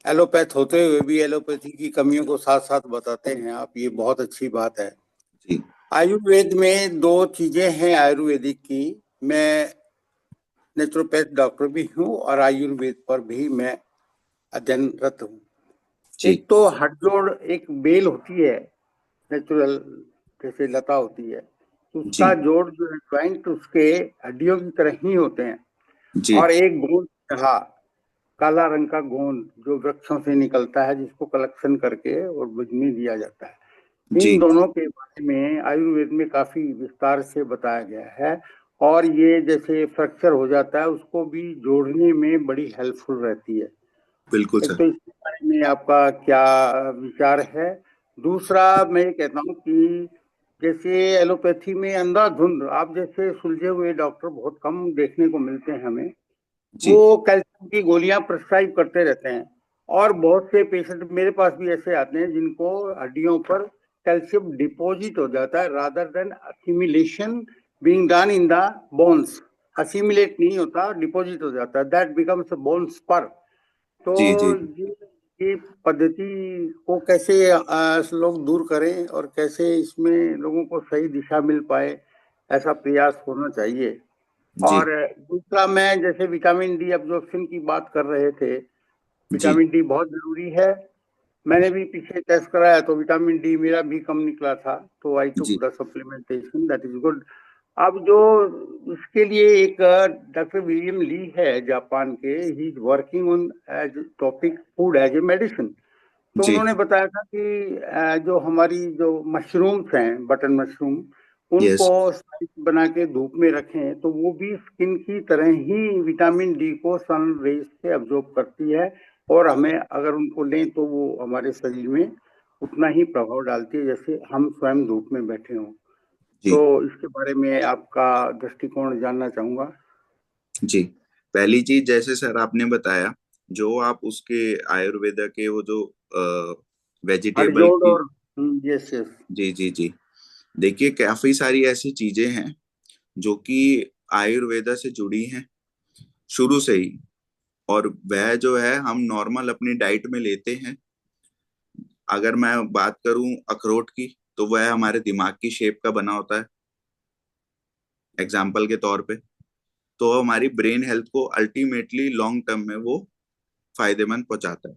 एलोपैथ होते हुए भी एलोपैथी की कमियों को साथ साथ बताते हैं आप, ये बहुत अच्छी बात है। जी। आयुर्वेद में दो चीजें हैं आयुर्वेदिक की। मैं नेचुरोपैथ डॉक्टर भी हूँ और आयुर्वेद पर भी मैं अध्ययनरत हूँ। जी। एक तो हड़जोड़ एक बेल होती है, नेचुरल जैसे लता होती है, तो जी। उसका जोड़ जो है ज्वाइंट उसके हड्डियों की तरह ही होते हैं। जी। और एक गोंद रहा, काला रंग का गोंद जो वृक्षों से निकलता है, जिसको कलेक्शन करके और बुझने दिया जाता है। इन जी। दोनों के बारे में आयुर्वेद में काफी विस्तार से बताया गया है। और ये जैसे फ्रैक्चर हो जाता है उसको भी जोड़ने में बड़ी हेल्पफुल रहती है। बिल्कुल एक सर। तो इसके बारे में आपका क्या विचार है। दूसरा मैं ये कहता हूँ कि जैसे एलोपैथी में अंधाधुंध आप जैसे सुलझे हुए डॉक्टर बहुत कम देखने को मिलते हैं हमें। जी। वो कैल्शियम की गोलियां प्रिस्क्राइब करते रहते हैं। और बहुत से पेशेंट मेरे पास भी ऐसे आते हैं जिनको हड्डियों पर कैल्शियम डिपॉजिट हो जाता है, rather than assimilation being done in the bones. Assimilate नहीं होता, डिपॉजिट हो जाता है, दैट बिकम्स बोन स्पर। तो जी। जी। ये पद्धति को कैसे लोग दूर करें और कैसे इसमें लोगों को सही दिशा मिल पाए, ऐसा प्रयास होना चाहिए। जी। और दूसरा, मैं जैसे विटामिन डी एब्जॉर्प्शन की बात कर रहे थे, जी। विटामिन डी बहुत जरूरी है। मैंने भी पीछे टेस्ट कराया तो विटामिन डी मेरा भी कम निकला था, तो आई टुक जी। The supplementation, that is good. अब जो इसके लिए एक डॉक्टर विलियम ली है जापान के, he is working on as topic food as a medicine. तो जी। उन्होंने बताया था कि जो हमारी जो मशरूम्स हैं, बटन मशरूम, यस। उनको स्लाइस बना के धूप में रखें तो वो भी स्किन की तरह ही विटामिन डी को सन रेज से अब्जॉर्ब करती है। और हमें अगर उनको लें तो वो हमारे शरीर में उतना ही प्रभाव डालती है जैसे हम स्वयं धूप में बैठे हों। जी। तो इसके बारे में आपका दृष्टिकोण जानना चाहूंगा। जी। पहली चीज, जैसे सर आपने बताया, जो आप उसके आयुर्वेदा के वो जो वेजिटेबल हड़जोड़ की। और यस यस। जी। जी। जी। देखिए, काफी सारी ऐसी चीजें हैं जो कि आयुर्वेदा से जुड़ी हैं शुरू से ही, और वह जो है हम नॉर्मल अपनी डाइट में लेते हैं। अगर मैं बात करूं अखरोट की, तो वह हमारे दिमाग की शेप का बना होता है, एग्जाम्पल के तौर पे। तो हमारी ब्रेन हेल्थ को अल्टीमेटली लॉन्ग टर्म में वो फायदेमंद पहुंचाता है।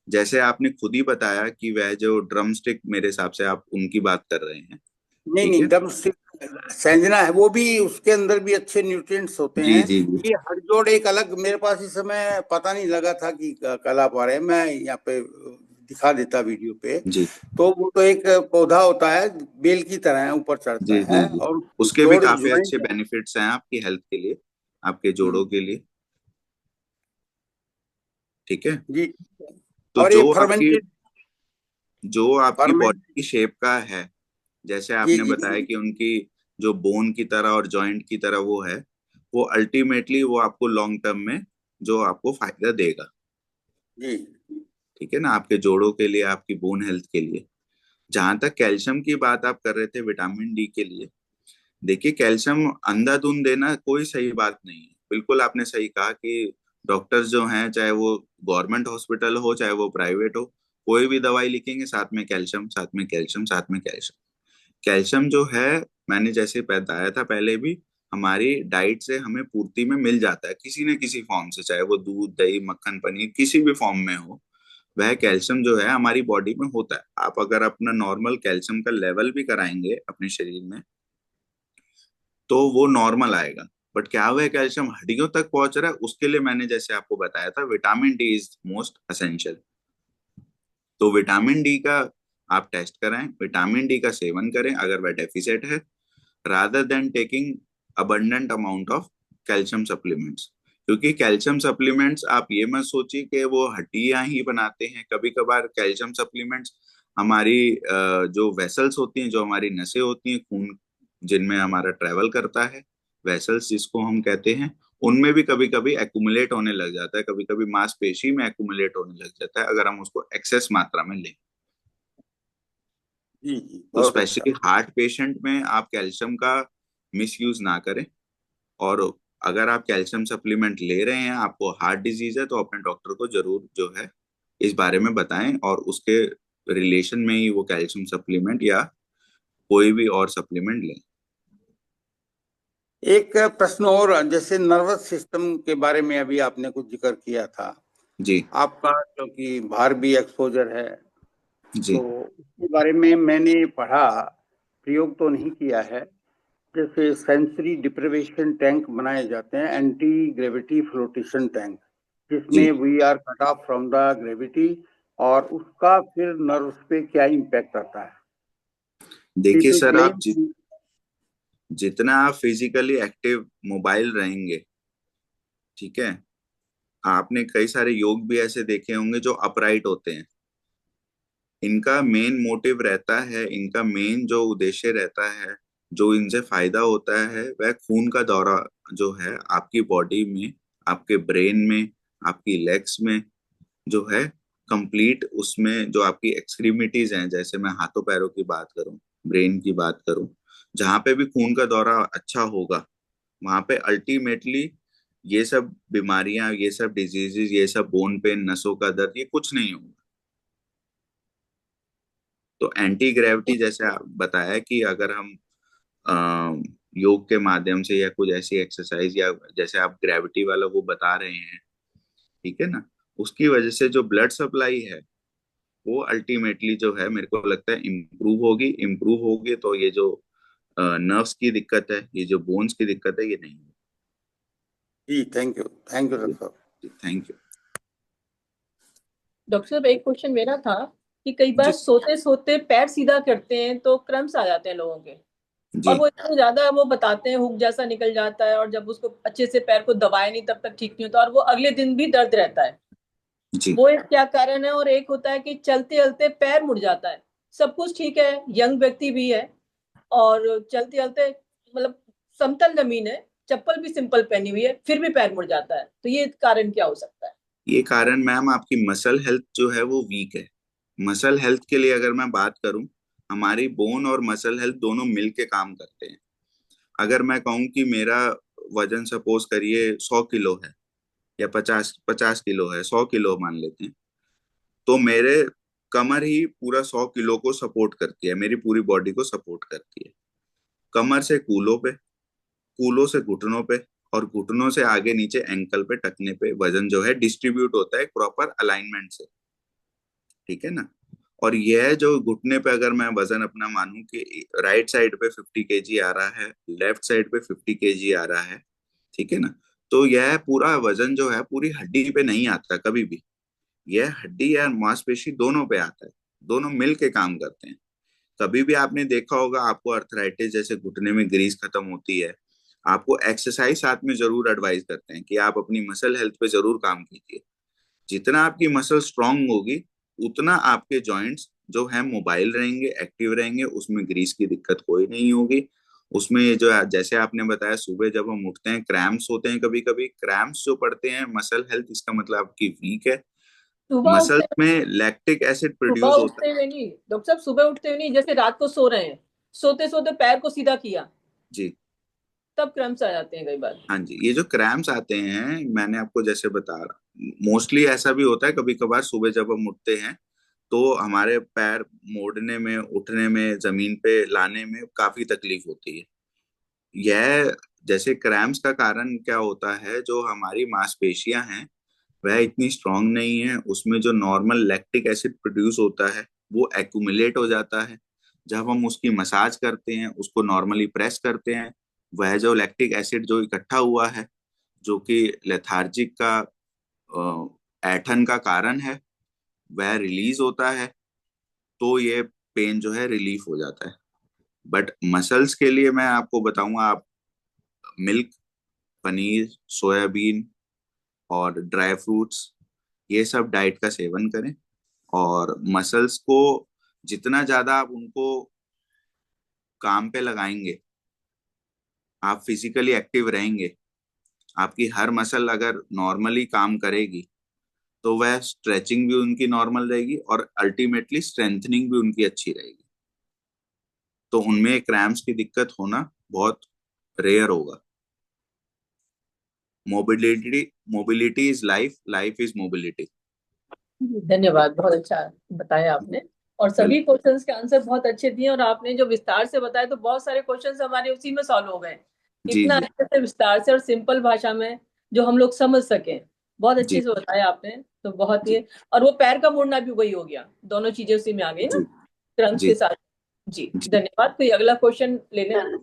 जैसे आपने खुद ही बताया कि वह जो ड्रम स्टिक, मेरे हिसाब से आप उनकी बात कर रहे हैं। नहीं ठीक नहीं, है। दम से संजना है, वो भी उसके अंदर भी अच्छे न्यूट्रिएंट्स होते जी। हैं। जी। जी। ये हड़जोड़ एक अलग, मेरे पास इस समय पता नहीं लगा था कि कल आप आ रहे हैं, मैं यहाँ पे दिखा देता वीडियो पे। जी। तो वो तो एक पौधा होता है, बेल की तरह ऊपर चढ़ता जी। जी। है, जी। और उसके भी जोड़ काफी ज्वाइंट अच्छे है। बेनिफिट्स हैं आपकी हेल्थ के लिए, आपके जोड़ों के लिए। ठीक है। जी। तो और ये फर्मेंटेड। जो आपकी फर्मेंट। बॉडी की शेप का है, जैसे जी आपने जी बताया जी। कि उनकी जो बोन की तरह और जॉइंट की तरह वो है, वो अल्टीमेटली वो आपको लॉन्ग टर्म में जो आपको फायदा देगा। जी ठीक है ना, आपके जोड़ों के लिए, आपकी बोन हेल्थ के लिए। जहां तक कैल्शियम की बात आप कर रहे थे विटामिन डी के लिए, देखिए कैल्शियम अंधाधुंध देना कोई सही बात नहीं है। बिल्कुल आपने सही कहा कि डॉक्टर्स जो हैं, चाहे वो गवर्नमेंट हॉस्पिटल हो चाहे वो प्राइवेट हो, कोई भी दवाई लिखेंगे साथ में कैल्शियम, साथ में कैल्शियम, साथ में कैल्शियम। कैल्शियम जो है, मैंने जैसे बताया था पहले भी, हमारी डाइट से हमें पूर्ति में मिल जाता है किसी न किसी फॉर्म से, चाहे वो दूध दही मक्खन पनीर किसी भी फॉर्म में हो। वह कैल्शियम जो है हमारी बॉडी में होता है। आप अगर अपना नॉर्मल कैल्शियम का लेवल भी कराएंगे अपने शरीर में तो वो नॉर्मल आएगा। बट क्या वह कैल्शियम हड्डियों तक पहुंच रहा है, उसके लिए मैंने जैसे आपको बताया था vitamin D is most essential. तो विटामिन डी का आप टेस्ट कराएं, विटामिन डी का सेवन करें अगर वह डेफिसिट है, rather than taking abundant amount of calcium supplements. क्योंकि कैल्शियम सप्लीमेंट्स आप ये मत सोचिए कि वो हड्डियां ही बनाते हैं। कभी कभार कैल्शियम सप्लीमेंट्स हमारी जो वेसल्स होती हैं, जो हमारी नसें होती हैं, खून जिनमें हमारा ट्रेवल करता है, वेसल्स जिसको हम कहते हैं, उनमें भी कभी कभी एक्यूमुलेट होने लग जाता है, कभी कभी मांसपेशी में एक्यूमुलेट होने लग जाता है अगर हम उसको एक्सेस मात्रा में लें। जी जी, तो बहुत अच्छा। स्पेशली हार्ट पेशेंट में आप कैल्शियम का मिसयूज ना करें। और अगर आप कैल्शियम सप्लीमेंट ले रहे हैं, आपको हार्ट डिजीज है, तो अपने डॉक्टर को जरूर जो है इस बारे में बताएं और उसके रिलेशन में ही वो कैल्शियम सप्लीमेंट या कोई भी और सप्लीमेंट लें। एक प्रश्न और, जैसे नर्वस सिस्टम के बारे में अभी आपने कुछ जिक्र किया था जी आपका, क्योंकि बाहर भी एक्सपोजर है, जी तो उसके बारे में मैंने पढ़ा, प्रयोग तो नहीं किया है। जैसे सेंसरी डिप्रिवेशन टैंक बनाए जाते हैं, एंटी ग्रेविटी फ्लोटेशन टैंक, जी। जिसमें we are cut off from the gravity, और उसका फिर नर्व्स पे क्या इम्पैक्ट आता है? देखिए पीपल सर, आप क्लेम। जितना आप फिजिकली एक्टिव मोबाइल रहेंगे, ठीक है, आपने कई सारे योग भी ऐसे देखे होंगे जो अपराइट होते हैं। इनका मेन मोटिव रहता है, इनका मेन जो उद्देश्य रहता है, जो इनसे फायदा होता है, वह खून का दौरा जो है आपकी बॉडी में, आपके ब्रेन में, आपकी लेग्स में जो है कंप्लीट, उसमें जो आपकी एक्सट्रीमिटीज हैं, जैसे मैं हाथों पैरों की बात करूं, ब्रेन की बात करूं, जहां पे भी खून का दौरा अच्छा होगा, वहां पे अल्टीमेटली ये सब बीमारियां, ये सब डिजीजेस, ये सब बोन पेन, नसों का दर्द, ये कुछ नहीं होगा। तो एंटी ग्रेविटी जैसे आप बताया कि अगर हम योग के माध्यम से या कुछ ऐसी एक्सरसाइज, या जैसे आप ग्रेविटी वाला वो बता रहे हैं, ठीक है ना, उसकी वजह से जो ब्लड सप्लाई है वो अल्टीमेटली जो है मेरे को लगता है इम्प्रूव होगी। इम्प्रूव होगी तो ये जो नर्व्स की दिक्कत है, ये जो बोन्स की दिक्कत है, ये नहीं जी, थैंक यू डॉक्टर साहब। होगी। Thank you. डॉक्टर साहब, एक क्वेश्चन मेरा था कि कई बार जी सोते सोते पैर सीधा करते हैं तो क्रम्स आ जाते हैं लोगों के, जी और वो इतना ज्यादा वो बताते हैं हुक जैसा निकल जाता है, और जब उसको अच्छे से पैर को दबाए नहीं तब तक ठीक नहीं होता, और वो अगले दिन भी दर्द रहता है। जी वो एक क्या कारण है? और एक होता है कि चलते चलते पैर मुड़ जाता है। सब कुछ ठीक है, यंग व्यक्ति भी है, और चलते चलते मतलब समतल जमीन है, चप्पल भी सिंपल पहनी हुई है, फिर भी पैर मुड़ जाता है। तो ये कारण क्या हो सकता है? ये कारण मैम आपकी मसल हेल्थ जो है वो वीक है। मसल हेल्थ के लिए अगर मैं बात करूं, हमारी बोन और मसल हेल्थ दोनों मिलके काम करते हैं। अगर मैं कहूं कि मेरा वजन सपोज करिए 100 किलो है, या 50 50 किलो है, 100 किलो मान लेते हैं, तो मेरे कमर ही पूरा 100 किलो को सपोर्ट करती है, मेरी पूरी बॉडी को सपोर्ट करती है। कमर से कूलों पे, कूलों से घुटनों पे, और घुटनों से आगे नीचे एंकल पे, टखने पे वजन जो है डिस्ट्रीब्यूट होता है एक प्रॉपर अलाइनमेंट से। ठीक है ना। और यह जो घुटने पे अगर मैं वजन अपना मानूं कि राइट साइड पे 50 kg आ रहा है, लेफ्ट साइड पे 50 kg आ रहा है, ठीक है ना, तो यह पूरा वजन जो है पूरी हड्डी पे नहीं आता कभी भी। यह हड्डी या मांसपेशी दोनों पे आता है, दोनों मिल के काम करते हैं। कभी भी आपने देखा होगा, आपको अर्थराइटिस जैसे घुटने में ग्रीस खत्म होती है, आपको एक्सरसाइज साथ में जरूर एडवाइस करते हैं कि आप अपनी मसल हेल्थ पे जरूर काम कीजिए। जितना आपकी मसल स्ट्रांग होगी, उतना आपके जॉइंट्स जो है मोबाइल रहेंगे, एक्टिव रहेंगे, उसमें ग्रीस की दिक्कत कोई नहीं होगी। उसमें ये जो जैसे आपने बताया सुबह जब हम उठते हैं क्रैम्प्स होते हैं, कभी कभी क्रैम्प्स जो पड़ते हैं मसल हेल्थ, इसका मतलब आपकी वीक है। सुबह मसल उठते में लैक्टिक एसिड सुबह प्रोड्यूस होता उठते हुए नहीं डॉक्टर साहब, सुबह उठते हुए नहीं, जैसे रात को सो रहे हैं, सोते सोते पैर को सीधा किया, है जी। तब क्रम्स आ जाते हैं कई बार। हाँ जी, ये जो क्रैम्प्स आते हैं मैंने आपको जैसे बता रहा, मोस्टली ऐसा भी होता है कभी कभार सुबह जब हम उठते हैं तो हमारे पैर मोड़ने में, उठने में, जमीन पे लाने में काफी तकलीफ होती है। यह जैसे क्रैम्प्स का कारण क्या होता है, जो हमारी मांसपेशियां हैं वह इतनी स्ट्रांग नहीं है, उसमें जो नॉर्मल लैक्टिक एसिड प्रोड्यूस होता है वो एक्यूमुलेट हो जाता है। जब हम उसकी मसाज करते हैं, उसको नॉर्मली प्रेस करते हैं, वह जो लैक्टिक एसिड जो इकट्ठा हुआ है, जो कि लेथार्जिक का ऐठन का कारण है, वह रिलीज होता है। तो ये पेन जो है रिलीफ हो जाता है। बट मसल्स के लिए मैं आपको बताऊंगा, आप मिल्क, पनीर, सोयाबीन और ड्राई फ्रूट्स, ये सब डाइट का सेवन करें। और मसल्स को जितना ज्यादा आप उनको काम पे लगाएंगे, आप फिजिकली एक्टिव रहेंगे, आपकी हर मसल अगर नॉर्मली काम करेगी तो वह स्ट्रेचिंग भी उनकी नॉर्मल रहेगी और अल्टीमेटली स्ट्रेंथनिंग भी उनकी अच्छी रहेगी। तो उनमें क्रैम्प्स की दिक्कत होना बहुत रेयर होगा। Mobility mobility is life, life is mobility. धन्यवाद, बहुत अच्छा बताया आपने, और वेल, सभी क्वेश्चंस के आंसर बहुत अच्छे दिए, और आपने जो विस्तार से बताया तो बहुत सारे क्वेश्चंस हमारे उसी में सॉल्व हो गए, जी इतना जी अच्छे से विस्तार से और सिंपल भाषा में जो हम लोग समझ सके। बहुत अच्छे जी से बताया आपने, तो बहुत जी ही। और वो पैर का मुड़ना भी वही हो गया, दोनों चीजें उसी में आ गई ना, जी क्रम्स जी के साथ। जी जी। धन्यवाद। कोई अगला क्वेश्चन ले लें?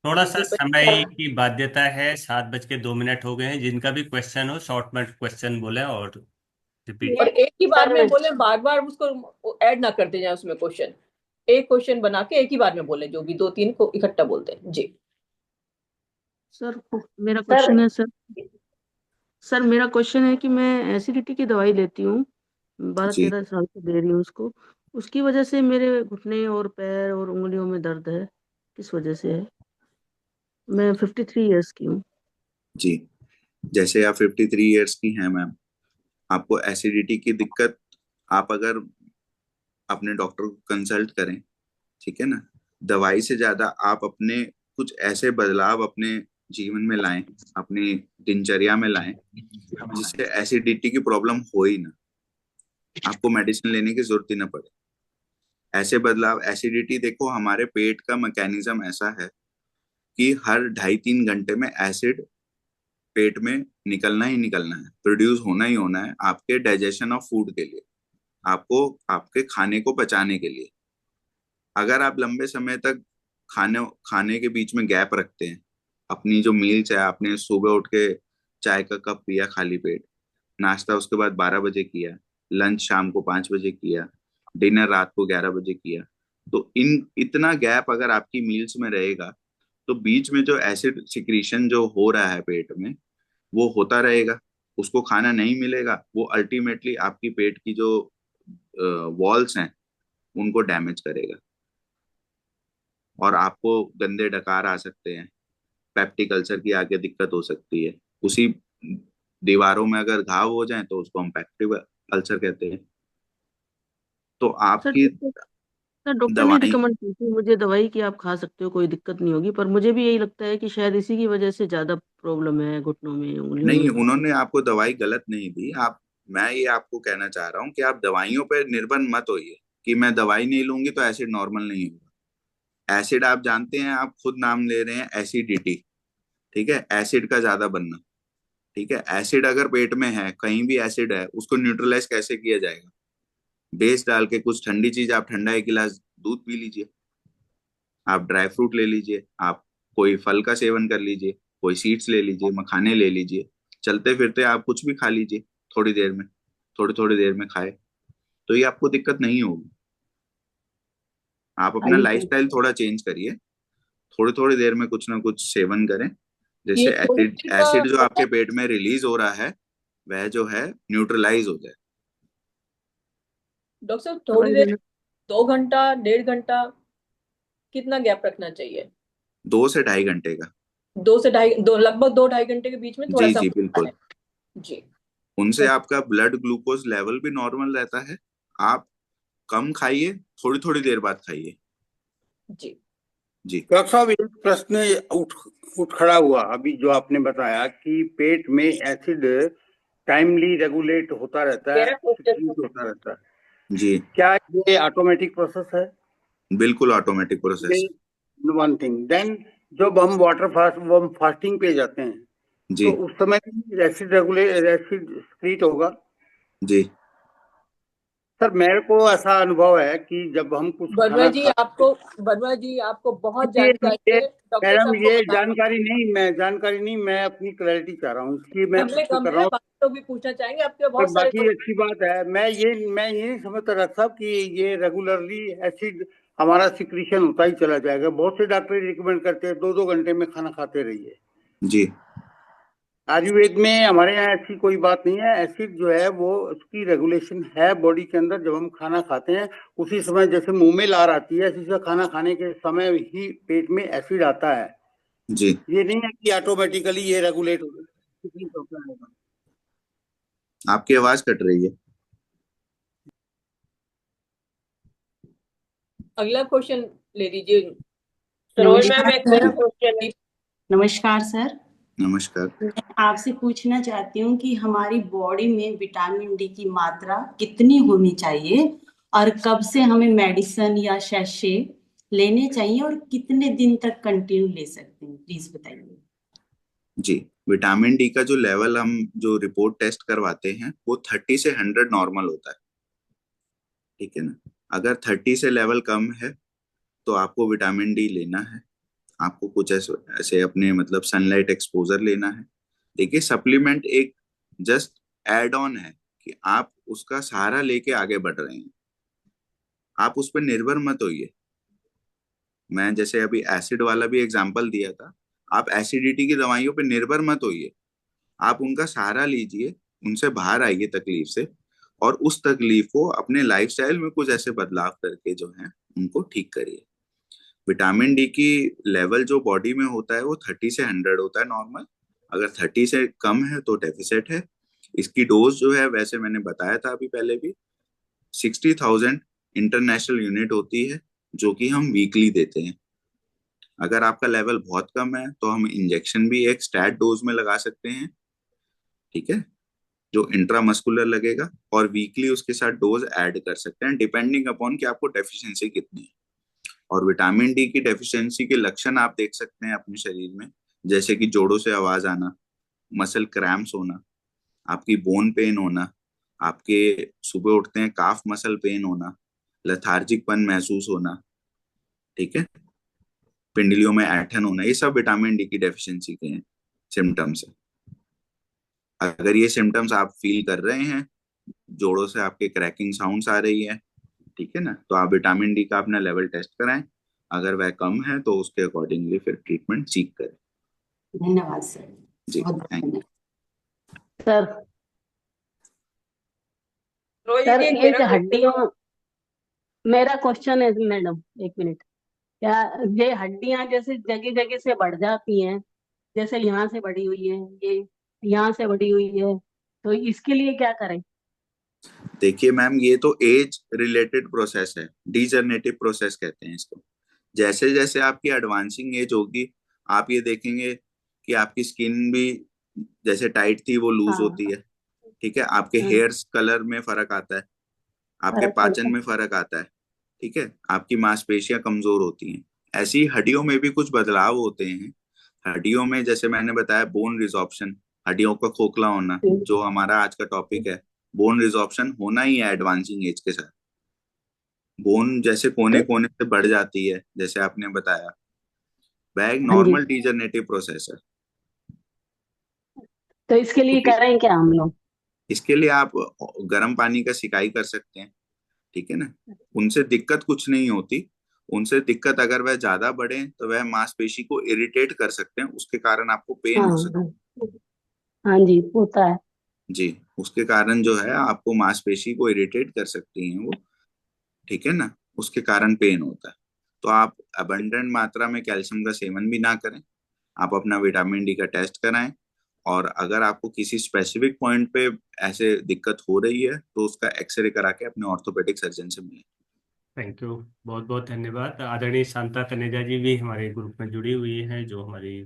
थोड़ा सा कोई समय की बाध्यता है, 7:02 हो गए हैं। जिनका भी क्वेश्चन हो शॉर्ट में क्वेश्चन बोले और रिपीट। और एक ही बार में बोले, बार बार उसको ऐड ना करते जाए उसमें क्वेश्चन, एक क्वेश्चन बना के एक ही बार में बोले, जो भी दो तीन को इकट्ठा बोलते हैं। जी सर मेरा क्वेश्चन है सर। सर मेरा क्वेश्चन है कि मैं एसिडिटी की दवाई लेती हूँ, 12-13 साल से दे रही हूँ उसको। उसकी वजह से मेरे घुटने और पैर और उंगलियों में दर्द है। किस वजह से है? मैं 53 इयर्स की हूँ। जी, जैसे आप 53 ईयर्स की हैं मैम, आपको एसिडिटी की दिक्कत, आप अगर अपने डॉक्टर को कंसल्ट करें, ठीक है ना, दवाई से ज्यादा आप अपने कुछ ऐसे बदलाव अपने जीवन में लाएं, अपनी दिनचर्या में लाएं, जिससे एसिडिटी की प्रॉब्लम हो ही ना, आपको मेडिसिन लेने की जरूरत ही ना पड़े। ऐसे बदलाव, एसिडिटी देखो हमारे पेट का मैकेनिज्म ऐसा है कि हर 2.5-3 घंटे में एसिड पेट में निकलना ही निकलना है, प्रोड्यूस होना ही होना है, आपके डाइजेशन ऑफ फूड के लिए, आपको आपके खाने को पचाने के लिए। अगर आप लंबे समय तक खाने खाने के बीच में गैप रखते हैं, अपनी जो मील्स है, आपने सुबह उठ के चाय का कप पिया खाली पेट, नाश्ता उसके बाद 12 बजे किया, लंच शाम को 5 बजे किया, डिनर रात को 11 बजे किया, तो इन इतना गैप अगर आपकी मील्स में रहेगा तो बीच में जो एसिड सिक्रीशन जो हो रहा है पेट में, वो होता रहेगा, उसको खाना नहीं मिलेगा, वो अल्टीमेटली आपकी पेट की जो वॉल्स हैं उनको डैमेज करेगा और आपको गंदे डकार आ सकते हैं, पेप्टिक अल्सर की आगे दिक्कत हो सकती है। उसी दीवारों में अगर घाव हो जाए तो उसको हम पेप्टिक अल्सर कहते हैं। तो सर आपकी सर डॉक्टर ने दवाई, रिकमेंड की थी मुझे दवाई कि आप खा सकते हो, कोई दिक्कत नहीं होगी, पर मुझे भी यही लगता है कि शायद इसी की वजह से ज्यादा प्रॉब्लम है घुटनों में, उंगलियों नहीं, में। उन्होंने आपको दवाई गलत नहीं दी। आप, मैं ये आपको कहना चाह रहा हूँ कि आप दवाइयों पर निर्भर मत होइए कि मैं दवाई नहीं लूंगी तो एसिड नॉर्मल नहीं होगा। एसिड आप जानते हैं, आप खुद नाम ले रहे हैं एसिडिटी, ठीक है, एसिड का ज्यादा बनना, ठीक है। एसिड अगर पेट में है, कहीं भी एसिड है, उसको न्यूट्रलाइज कैसे किया जाएगा? बेस डाल के कुछ ठंडी चीज, आप ठंडा 1 गिलास दूध पी लीजिए, आप ड्राई फ्रूट ले लीजिए, आप कोई फल का सेवन कर लीजिए, कोई सीड्स ले लीजिए, मखाने ले लीजिए, चलते फिरते आप कुछ भी खा लीजिए, थोड़ी देर में, थोड़ी थोड़ी देर में खाए, तो ये आपको दिक्कत नहीं होगी। आप अपना लाइफस्टाइल थोड़ा चेंज करिए, थोड़ी थोड़ी देर में कुछ ना कुछ सेवन करें, ये जिससे थोड़ी एसिड देर का एसिड जो आपके पेट में रिलीज हो रहा है वह जो है न्यूट्रलाइज हो जाए। डॉक्टर साहब, थोड़ी दवाई देर, लेना। 2 घंटा, 1.5 घंटा, कितना गैप रखना चाहिए? 2 से 2.5 घंटे का। 2 से 2.5, लगभग 2-2.5 घंटे के बीच में थोड़ा जी सा जी होता बिल्कुल। है। जी। उनसे आपका ब्लड ग्लूकोज लेवल भी नॉर्मल रहता है। आप कम खाइए, थोड़ी थोड़ी देर बाद खाइए। जी। जी डॉक्टर साहब, एक प्रश्न उठ उठ खड़ा हुआ अभी जो आपने बताया कि पेट में एसिड टाइमली रेगुलेट होता रहता है, secrete होता रहता है। जी क्या ये ऑटोमेटिक प्रोसेस है? बिल्कुल ऑटोमेटिक प्रोसेस है। वन थिंग देन, जब हम वाटर फास्ट हम फास्टिंग पे जाते हैं तो जी उस समय एसिड secrete होगा? जी सर, मेरे को ऐसा अनुभव है कि जब हम कुछ वर्मा खाना जी खाते हैं, आपको बहुत ये जानकारी ये है, डॉक्टर मैडम, साहब को ये बताना। जानकारी नहीं, मैं अपनी क्लैरिटी चाह रहा हूँ, इसलिए मैं समय प्रश्न कम कर रहा है, हूँ। बाकी लोग भी पूछना चाहेंगे, आपके और बहुत सारे बाकी लोग। अच्छी बात है, मैं ये नहीं समझता डॉक्टर साहब कि ये रेगुलरली एसिड हमारा सिक्रीशन होता ही चला जाएगा। बहुत से डॉक्टर रिकमेंड करते हैं 2-2 घंटे में खाना खाते रहिए। जी आयुर्वेद में हमारे यहाँ ऐसी कोई बात नहीं है। एसिड जो है वो उसकी रेगुलेशन है बॉडी के अंदर। जब हम खाना खाते हैं उसी समय जैसे मुंह में लार आती है, इसी से खाना खाने के समय ही पेट में एसिड आता है। जी ये नहीं है कि ऑटोमेटिकली ये रेगुलेट होता है। आपकी आवाज कट रही है। अगला क्वेश्चन ले लीजिए। सरोज मैम, दीप- एक मेरा दीप- क्वेश्चन है। नमस्कार सर, नमस्कार। मैं आपसे पूछना चाहती हूँ कि हमारी बॉडी में विटामिन डी की मात्रा कितनी होनी चाहिए और कब से हमें मेडिसिन या सैशे लेने चाहिए और कितने दिन तक कंटिन्यू ले सकते हैं, प्लीज बताइए। जी विटामिन डी का जो लेवल हम जो रिपोर्ट टेस्ट करवाते हैं वो 30 से 100 नॉर्मल होता है। ठीक है ना। अगर 30 से लेवल कम है तो आपको विटामिन डी लेना है। आपको कुछ ऐसे ऐसे अपने मतलब सनलाइट एक्सपोजर लेना है। देखिए सप्लीमेंट एक जस्ट एड ऑन है कि आप उसका सहारा लेके आगे बढ़ रहे हैं। आप उस पर निर्भर मत होइए। मैं जैसे अभी एसिड वाला भी एग्जांपल दिया था, आप एसिडिटी की दवाइयों पे निर्भर मत होइए। आप उनका सहारा लीजिए, उनसे बाहर आइए तकलीफ से, और उस तकलीफ को अपने लाइफस्टाइल में कुछ ऐसे बदलाव करके जो है उनको ठीक करिए। विटामिन डी की लेवल जो बॉडी में होता है वो 30 से 100 होता है नॉर्मल। अगर 30 से कम है तो डेफिसिट है। इसकी डोज जो है वैसे मैंने बताया था अभी पहले भी, 60,000 इंटरनेशनल यूनिट होती है जो कि हम वीकली देते हैं। अगर आपका लेवल बहुत कम है तो हम इंजेक्शन भी एक स्टैट डोज में लगा सकते हैं। ठीक है, जो इंट्रामस्कुलर लगेगा, और वीकली उसके साथ डोज ऐड कर सकते हैं डिपेंडिंग अपॉन कि आपको डेफिशिएंसी कितनी है। और विटामिन डी की डेफिशिएंसी के लक्षण आप देख सकते हैं अपने शरीर में, जैसे कि जोड़ों से आवाज आना, मसल क्रैम्प्स होना, आपकी बोन पेन होना, आपके सुबह उठते हैं काफ मसल पेन होना, लथार्जिकपन महसूस होना। ठीक है, पिंडलियों में ऐंठन होना, ये सब विटामिन डी की डेफिशिएंसी के हैं सिम्टम्स है। अगर ये सिम्टम्स आप फील कर रहे हैं, जोड़ों से आपके क्रैकिंग साउंड्स आ रही है, ठीक है ना, तो आप विटामिन डी का अपना लेवल टेस्ट कराएं। अगर वह कम है तो उसके अकॉर्डिंगली फिर ट्रीटमेंट सीख करें। धन्यवाद सर, जी बहुत थैंक यू। धन्यवाद सर। सरोज सर जी, ये जो हड्डियों, मेरा क्वेश्चन है मैडम, एक मिनट। क्या ये हड्डियां जैसे जगह जगह से बढ़ जाती हैं, जैसे यहाँ से बढ़ी हुई है, ये यहाँ से बढ़ी हुई है, तो इसके लिए क्या करें? देखिए मैम, ये तो एज रिलेटेड प्रोसेस है, डीजनरेटिव प्रोसेस कहते हैं इसको। जैसे जैसे आपकी एडवांसिंग एज होगी, आप ये देखेंगे कि आपकी स्किन भी जैसे टाइट थी वो लूज होती हाँ है। ठीक है, आपके हाँ, हेयर्स कलर में फर्क आता है, आपके फर्क पाचन पड़ता में फर्क आता है। ठीक है, आपकी मांसपेशियां कमजोर होती हैं। ऐसी ही हड्डियों में भी कुछ बदलाव होते हैं। हड्डियों में जैसे मैंने बताया बोन रिजॉर्प्शन, हड्डियों का खोखला होना, है। जो हमारा आज का टॉपिक है, बोन रिजॉर्प्शन होना ही है एडवांसिंग एज के साथ। बोन जैसे कोने तो कोने से बढ़ जाती है जैसे आपने बताया, वह एक हाँ जी, नॉर्मल डीजनरेटिव प्रोसेस है। तो इसके लिए क्योंकि करें क्या हम लोग? इसके लिए आप गर्म पानी का सिकाई कर सकते हैं। ठीक है ना, उनसे दिक्कत कुछ नहीं होती। उनसे दिक्कत अगर वह ज्यादा बढ़े तो वह मांसपेशी को इरिटेट कर सकते हैं, उसके कारण आपको पेन हाँ हो सकता हाँ हाँ जी, होता है। है। जी, उसके कारण जो है आपको मांसपेशी को इरिटेट कर सकती हैं वो। ठीक है ना, उसके कारण पेन होता है। तो आप अबंडेंट मात्रा में कैल्शियम का सेवन भी ना करें, आप अपना विटामिन डी का टेस्ट कराएं, और अगर आपको किसी स्पेसिफिक पॉइंट पे ऐसे दिक्कत हो रही है तो उसका एक्सरे करा के अपने ऑर्थोपेडिक सर्जन से मिलें। थैंक यू, बहुत बहुत धन्यवाद। आदरणीय शांता तनेजा जी भी हमारे ग्रुप में जुड़ी हुई हैं, जो हमारी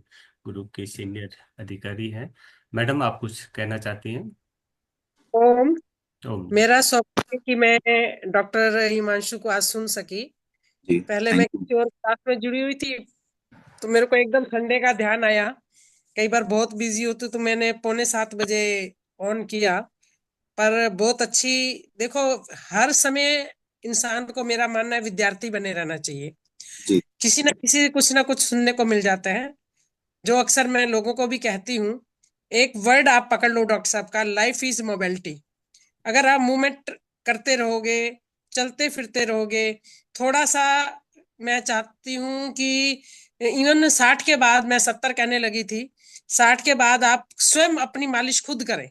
ग्रुप की सीनियर अधिकारी हैं। मैडम, आप कुछ कहना चाहती हैं? ओम। ओम जी। मेरा सौभाग्य है कि मैं डॉक्टर हिमांशु को आज सुन सकी। जी, पहले मैं थैंक यू। किसी और क्लास में जुड़ी हुई थी, तो मेरे को एकदम संडे का ध्यान आया। कई बार बहुत बिजी होती तो मैंने 6:45 बजे ऑन किया, पर बहुत अच्छी। देखो, हर समय इंसान को, मेरा मानना है, विद्यार्थी बने रहना चाहिए। जी किसी न किसी से कुछ ना कुछ सुनने को मिल जाता है। जो अक्सर मैं लोगों को भी कहती हूँ, एक वर्ड आप पकड़ लो डॉक्टर साहब का, लाइफ इज मोबिलिटी। अगर आप मूवमेंट करते रहोगे, चलते फिरते रहोगे, थोड़ा सा, मैं चाहती हूँ कि इवन 60 के बाद, मैं 70 कहने लगी थी, 60 के बाद आप स्वयं अपनी मालिश खुद करें।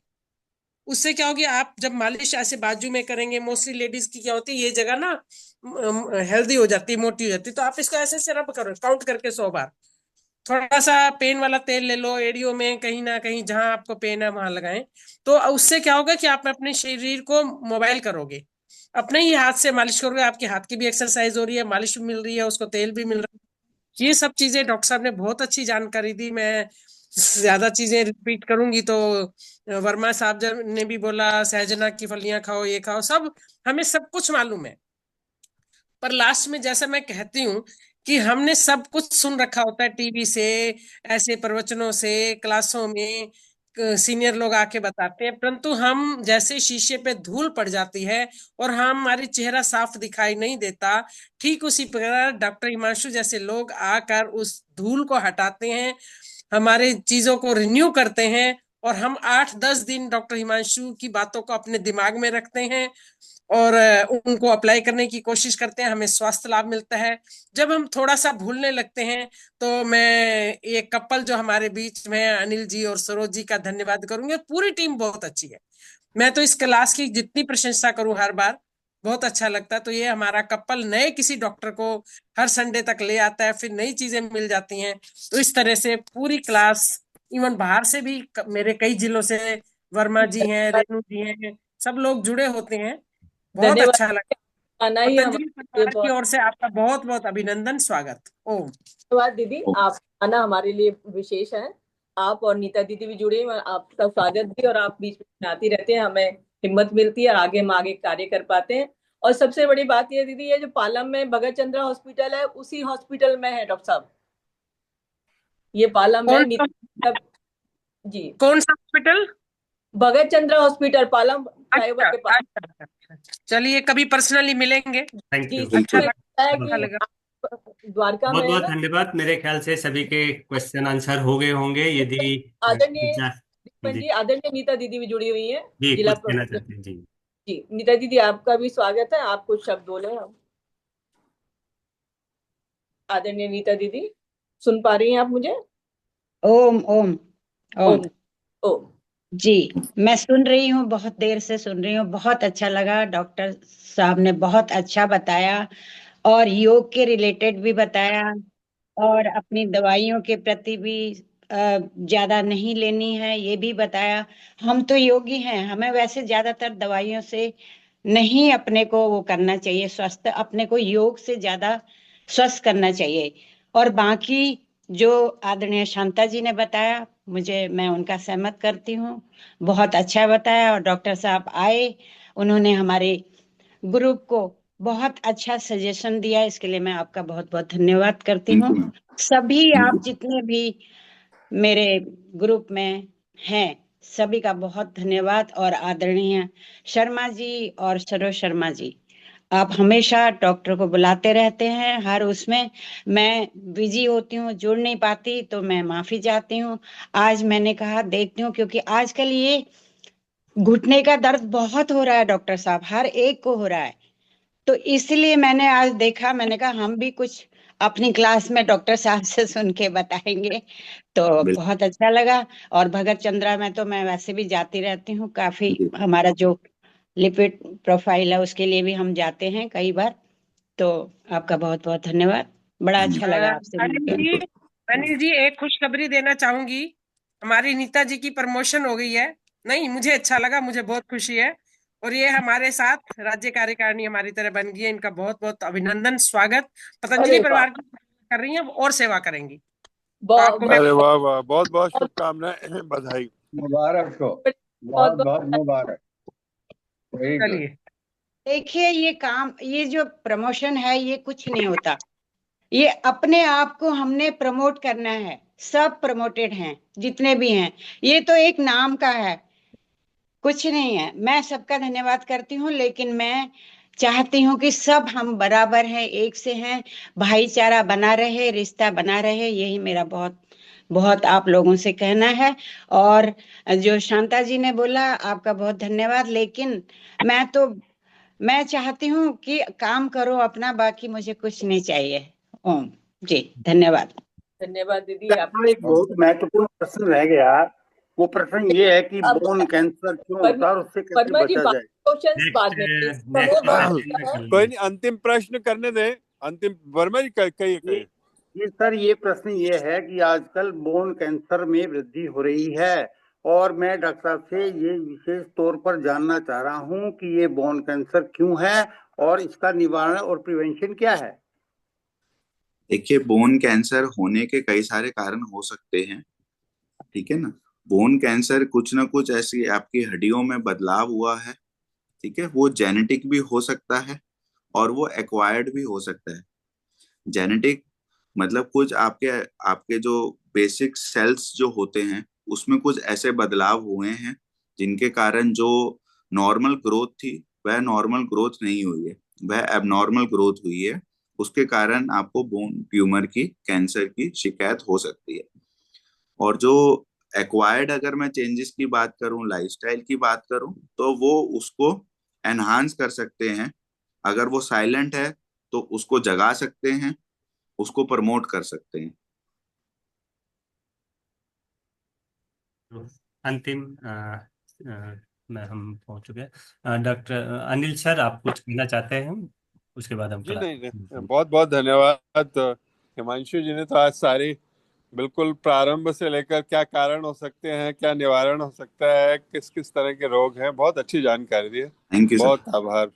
उससे क्या होगी, आप जब मालिश ऐसे बाजू में करेंगे, मोस्टली लेडीज की क्या होती है, ये जगह ना हेल्दी हो जाती है, मोटी हो जाती है, तो आप इसको ऐसे ऐसे रब करो, काउंट करके 100 बार। थोड़ा सा पेन वाला तेल ले लो, एड़ियों में कहीं ना कहीं जहां आपको पेन है वहां लगाएं। तो उससे क्या होगा कि आप अपने शरीर को मोबाइल करोगे, अपने ही हाथ से मालिश करोगे, आपके हाथ की भी एक्सरसाइज हो रही है, मालिश भी मिल रही है, उसको तेल भी मिल रहा है। ये सब चीजें डॉक्टर साहब ने बहुत अच्छी जानकारी दी। मैं ज्यादा चीजें रिपीट करूंगी तो वर्मा साहब ने भी बोला सहजना की फलियां खाओ, ये खाओ, सब हमें सब कुछ मालूम है। पर लास्ट में जैसा मैं कहती हूँ कि हमने सब कुछ सुन रखा होता है टीवी से, ऐसे प्रवचनों से, क्लासों में सीनियर लोग आके बताते हैं, परंतु हम जैसे शीशे पे धूल पड़ जाती है और हमारी चेहरा साफ दिखाई नहीं देता, ठीक उसी प्रकार डॉक्टर हिमांशु जैसे लोग आकर उस धूल को हटाते हैं, हमारे चीजों को रिन्यू करते हैं, और हम 8-10 दिन डॉक्टर हिमांशु की बातों को अपने दिमाग में रखते हैं और उनको अप्लाई करने की कोशिश करते हैं, हमें स्वास्थ्य लाभ मिलता है। जब हम थोड़ा सा भूलने लगते हैं, तो मैं ये कपल जो हमारे बीच में है, अनिल जी और सरोज जी का धन्यवाद करूंगी। पूरी टीम बहुत अच्छी है। मैं तो इस क्लास की जितनी प्रशंसा करूं हर बार, बहुत अच्छा लगता है। तो ये हमारा कपल नए किसी डॉक्टर को हर संडे तक ले आता है, फिर नई चीजें मिल जाती हैं। तो इस तरह से पूरी क्लास, इवन बाहर से भी मेरे कई जिलों से वर्मा जी हैं, रेणु जी हैं, सब लोग जुड़े होते हैं। बहुत धन्यवाद। अच्छा लगा। आना ही पतंजलि हमारे लिए परिवार की बहुत ओर से आपका बहुत बहुत अभिनंदन, स्वागत। ओम। धन्यवाद दीदी, आप आना हमारे लिए विशेष है। आप और नीता दीदी भी जुड़ी हैं, आपका स्वागत भी, और आप बीच में आती रहते हैं, हमें हिम्मत मिलती है और आगे हम आगे कार्य कर पाते हैं। और सबसे बड़ी बात ये दीदी, ये जो पालम में भगत चंद्रा हॉस्पिटल है, उसी हॉस्पिटल में है डॉक्टर साहब, ये पालम में जी, कौन सा hospital? Bhagat Chandra hospital, Palam flyover अच्छा के पास। अच्छा अच्छा। चलिए, कभी पर्सनली मिलेंगे। थैंक जी, यू। अच्छा है अच्छा कि लगा। आप द्वारका बहुत में है बहुत ना। धन्यवाद। मेरे ख्याल से सभी के क्वेश्चन आंसर हो गए होंगे। यदि आदरणीय जी जी, आदरणीय नीता दीदी भी जुड़ी हुई है, जी जिला कुछ कहना चाहते हैं? जी जी, नीता दीदी आपका भी स्वागत है, आप कुछ शब्द बोले। हम आदरणीय नीता दीदी, सुन पा रही हैं आप मुझे? ओम ओम ओम। ओम ओम। जी, मैं सुन रही हूँ, बहुत देर से सुन रही हूँ। बहुत अच्छा लगा, डॉक्टर साहब ने बहुत अच्छा बताया, और योग के रिलेटेड भी बताया, और अपनी दवाइयों के प्रति भी ज्यादा नहीं लेनी है, ये भी बताया। हम तो योगी हैं, हमें वैसे ज्यादातर दवाइयों से नहीं अपने को वो करना चाहिए, स्वस्थ अपने को योग से ज्यादा स्वस्थ करना चाहिए। और बाकी जो आदरणीय शांता जी ने बताया, मैं उनका सहमत करती हूँ। बहुत अच्छा बताया, और डॉक्टर साहब आए, उन्होंने हमारे ग्रुप को बहुत अच्छा सजेशन दिया, इसके लिए मैं आपका बहुत बहुत धन्यवाद करती हूँ। सभी आप जितने भी मेरे ग्रुप में हैं, सभी का बहुत धन्यवाद। और आदरणीय शर्मा जी और सरोज शर्मा जी, आप हमेशा डॉक्टर को बुलाते रहते हैं हर उसमें। मैं बिजी होती हूँ, जुड़ नहीं पाती, तो मैं माफी चाहती हूँ। आज मैंने कहा देखती हूँ, क्योंकि आजकल ये घुटने का दर्द बहुत हो रहा है डॉक्टर साहब, हर एक को हो रहा है। तो इसलिए मैंने आज देखा, मैंने कहा हम भी कुछ अपनी क्लास में डॉक्टर साहब से सुन के बताएंगे, तो बहुत अच्छा लगा। और भगत चंद्रा में तो मैं वैसे भी जाती रहती हूँ काफी, हमारा जो लिपिड प्रोफाइल है उसके लिए भी हम जाते हैं कई बार। तो आपका बहुत बहुत धन्यवाद, बड़ा अच्छा लगा आपसे मिलकर। अनिल जी एक खुशखबरी देना चाहूंगी, हमारी नीता जी की प्रमोशन हो गई है। नहीं, मुझे अच्छा लगा, मुझे बहुत खुशी है। और ये हमारे साथ राज्य कार्यकारिणी हमारी तरह बन गई है। इनका बहुत बहुत अभिनंदन, स्वागत। पतंजलि अरे वाह, परिवार की सेवा कर रही है और सेवा करेंगी। तो बहुत आपको मैं अरे वाह वाह, बहुत बहुत शुभकामनाएं, बधाई। मुबारक हो, बहुत बहुत बहुत मुबारक। Very good. चलिए। देखिए, ये काम, ये जो प्रमोशन है, ये कुछ नहीं होता। ये अपने आप को हमने प्रमोट करना है। सब प्रमोटेड हैं जितने भी हैं, ये तो एक नाम का है, कुछ नहीं है। मैं सबका धन्यवाद करती हूँ, लेकिन मैं चाहती हूँ कि सब हम बराबर हैं, एक से हैं, भाईचारा बना रहे, रिश्ता बना रहे। यही मेरा बहुत बहुत आप लोगों से कहना है। और जो शांता जी ने बोला, आपका बहुत धन्यवाद। लेकिन मैं चाहती हूँ कि काम करो अपना, बाकी मुझे कुछ नहीं चाहिए। ओम जी, धन्यवाद। धन्यवाद दीदी आप। यहाँ एक बहुत महत्वपूर्ण प्रश्न रह गया। वो प्रश्न ये है कि अब बोन कैंसर क्यों होता वर्मा है और उससे कैसे वर्मा जी, बचा बाकी जाए। क्वेश्चंस बाद में प्लीज, नेक्स्ट प्रमोद नेक्स्ट जी का है। कोई नहीं, अंतिम प्रश्न करने दें। अंतिम, वर्मा जी कहिए ये कहिए। सर, ये प्रश्न ये है कि आजकल बोन कैंसर में वृद्धि हो रही है, और मैं डॉक्टर साहब से ये विशेष तौर पर जानना चाह रहा हूँ कि ये बोन कैंसर क्यों है और इसका निवारण और प्रिवेंशन क्या है। देखिए, बोन कैंसर होने के कई सारे कारण हो सकते हैं, ठीक है ना। बोन कैंसर कुछ ना कुछ ऐसी आपकी हड्डियों में बदलाव हुआ है, ठीक है। वो जेनेटिक भी हो सकता है और वो एक्वायर्ड भी हो सकता है। जेनेटिक मतलब कुछ आपके आपके जो बेसिक सेल्स जो होते हैं उसमें कुछ ऐसे बदलाव हुए हैं जिनके कारण जो नॉर्मल ग्रोथ थी वह नॉर्मल ग्रोथ नहीं हुई है, वह एबनॉर्मल ग्रोथ हुई है। उसके कारण आपको बोन ट्यूमर की, कैंसर की शिकायत हो सकती है। और जो एक्वायर्ड, अगर मैं चेंजेस की बात करूं, लाइफस्टाइल की बात करूं, तो वो उसको एनहांस कर सकते हैं। अगर वो साइलेंट है तो उसको जगा सकते हैं, उसको प्रमोट कर सकते हैं। अंतिम में हम पहुंच चुके हैं। डॉक्टर अनिल सर, आप कुछ कहना चाहते हैं? उसके बाद हम जी करा। नहीं नहीं, बहुत बहुत धन्यवाद। हिमांशु जी ने तो आज सारी, बिल्कुल प्रारंभ से लेकर क्या कारण हो सकते हैं, क्या निवारण हो सकता है, किस किस तरह के रोग हैं, बहुत अच्छी जानकारी दी है। Thank you sir. बहुत आभार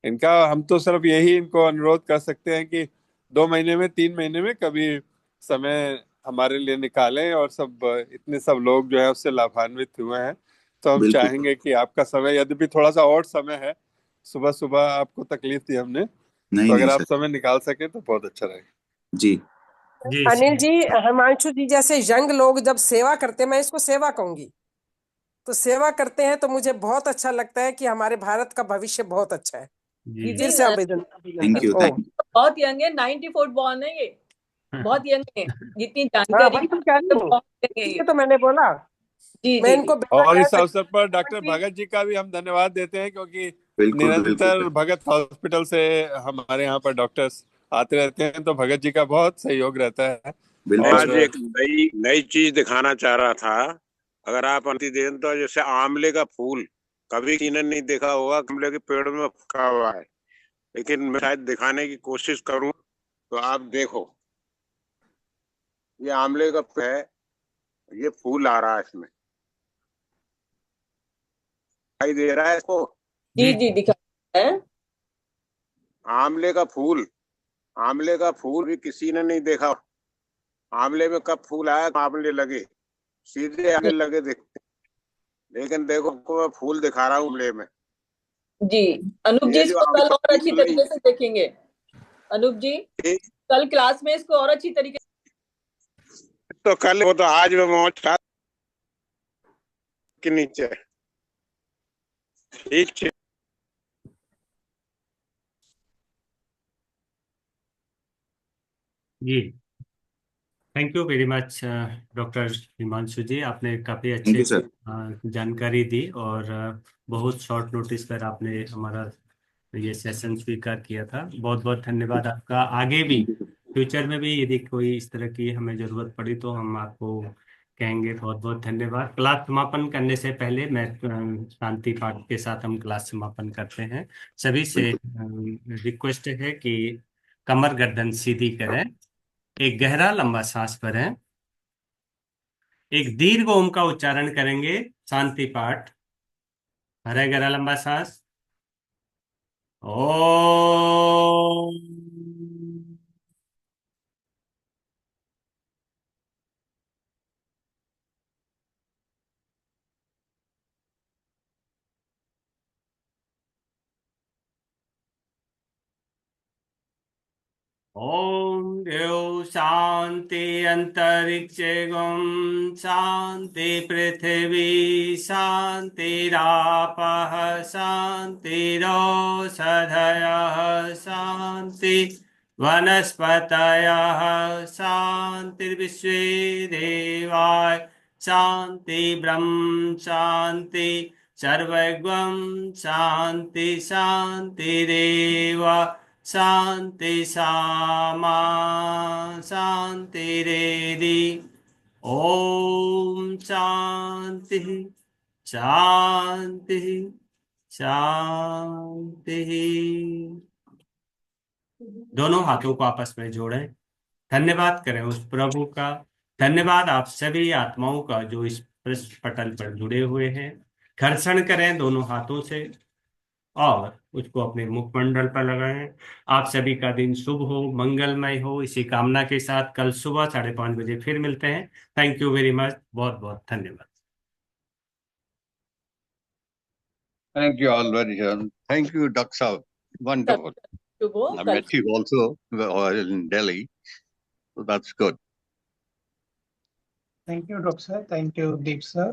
इनका। हम तो सिर्फ यही इनको अनुरोध कर सकते हैं कि 2 महीने में, 3 महीने में कभी समय हमारे लिए निकालें, और सब इतने सब लोग जो है उससे लाभान्वित हुए हैं। तो हम बिल्कुल। चाहेंगे कि आपका समय, यद्यपि थोड़ा सा और समय है, सुबह सुबह आपको तकलीफ दी हमने, नहीं तो नहीं अगर आप सर। समय निकाल सके तो बहुत अच्छा रहेगा। जी जी अनिल सर। जी, हिमांशु जी जैसे यंग लोग जब सेवा करते हैं, मैं इसको सेवा कहूंगी, तो सेवा करते हैं तो मुझे बहुत अच्छा लगता है कि हमारे भारत का भविष्य बहुत अच्छा है। जी फिर से थैंक यू। अभिनंदन। बहुत यंग है, 94 बॉर्न है ये, बहुत यंग है, जितनी हाँ, जानकारी वही तो कह रही हूँ, बहुत यंग है ये। इसलिए तो मैंने बोला। जी मैं जी इनको जी, बेटा और कह इस सकती अवसर पर हूँ डॉक्टर कि भगत जी का भी हम धन्यवाद देते हैं, क्योंकि बिल्कुल बिल्कुल निरंतर सर। भगत हॉस्पिटल से हमारे यहाँ पर डॉक्टर्स आते रहते हैं, तो भगत जी का बहुत सहयोग रहता है। बिल्कुल और सर। आज और एक नई नई चीज दिखाना चाह रहा था। अगर आप अनुमति दें तो, जैसे आंवले का फूल कभी किसी ने नहीं देखा होगा, आंवले के पेड़ में पका हुआ है, लेकिन मैं शायद दिखाने की कोशिश करूं तो आप देखो, ये आंवले का पेड़ है, ये फूल आ रहा है इसमें, दिखाई दे रहा है इसको? जी जी दिखा है। आंवले का फूल, आंवले का फूल भी किसी ने नहीं देखा। आंवले में कब फूल आया, आंवले लगे, सीधे आंवले लगे दिखते, लेकिन देखो आपको मैं फूल दिखा रहा हूँ आंवले में। जी, अनूप जी ये जो इसको कल आपका और अच्छी फूल नहीं, तरीके से देखेंगे। अनूप जी कल क्लास में इसको और अच्छी तरीके तो कल वो तो आज में मौज था के नीचे। ठीक है। जी, thank you very much doctor Himanshu ji, आपने काफ़ी थैंक अच्छे यू सर। जानकारी दी, और बहुत शॉर्ट नोटिस पर आपने हमारा ये सेशन स्वीकार किया था। बहुत बहुत धन्यवाद आपका। आगे भी, थैंक यू सर। फ्यूचर में भी यदि कोई इस तरह की हमें ज़रूरत पड़ी तो हम आपको कहेंगे। बहुत बहुत धन्यवाद। क्लास समापन करने से पहले मैं शांति पाठ के साथ हम क्लास समापन करते हैं। सभी से रिक्वेस्ट है कि कमर गर्दन सीधी करें, एक गहरा लंबा सांस भरें, एक दीर्घ ओम का उच्चारण करेंगे। शांति पाठ। भरे गहरा लंबा सांस। ओम। ओम देव शांति अंतरिक्षे गुम शांति पृथ्वी शांतिरापः शांतिरोषधयः शांति वनस्पतयः शांतिर्विश्वे देवाः शांति ब्रह्म शांति सर्वज्ञं शांति शांतिरेव शांति सामा शांतिरेधि। ओम शांति शांति शांति। दोनों हाथों को आपस में जोड़ें। धन्यवाद करें उस प्रभु का। धन्यवाद आप सभी आत्माओं का जो इस पटल पर जुड़े हुए हैं। घर्षण करें दोनों हाथों से और उसको अपने मुखमंडल पर लगाएं। आप सभी का दिन शुभ हो, मंगलमय हो, इसी कामना के साथ कल सुबह 5:30 बजे फिर मिलते हैं। Thank you very much. बहुत बहुत धन्यवाद। Thank you all very much. Thank you, Dr. Saab. Wonderful. I met you also in Delhi, so that's good. Thank you, Dr. Sir. Thank you, Deep Sir.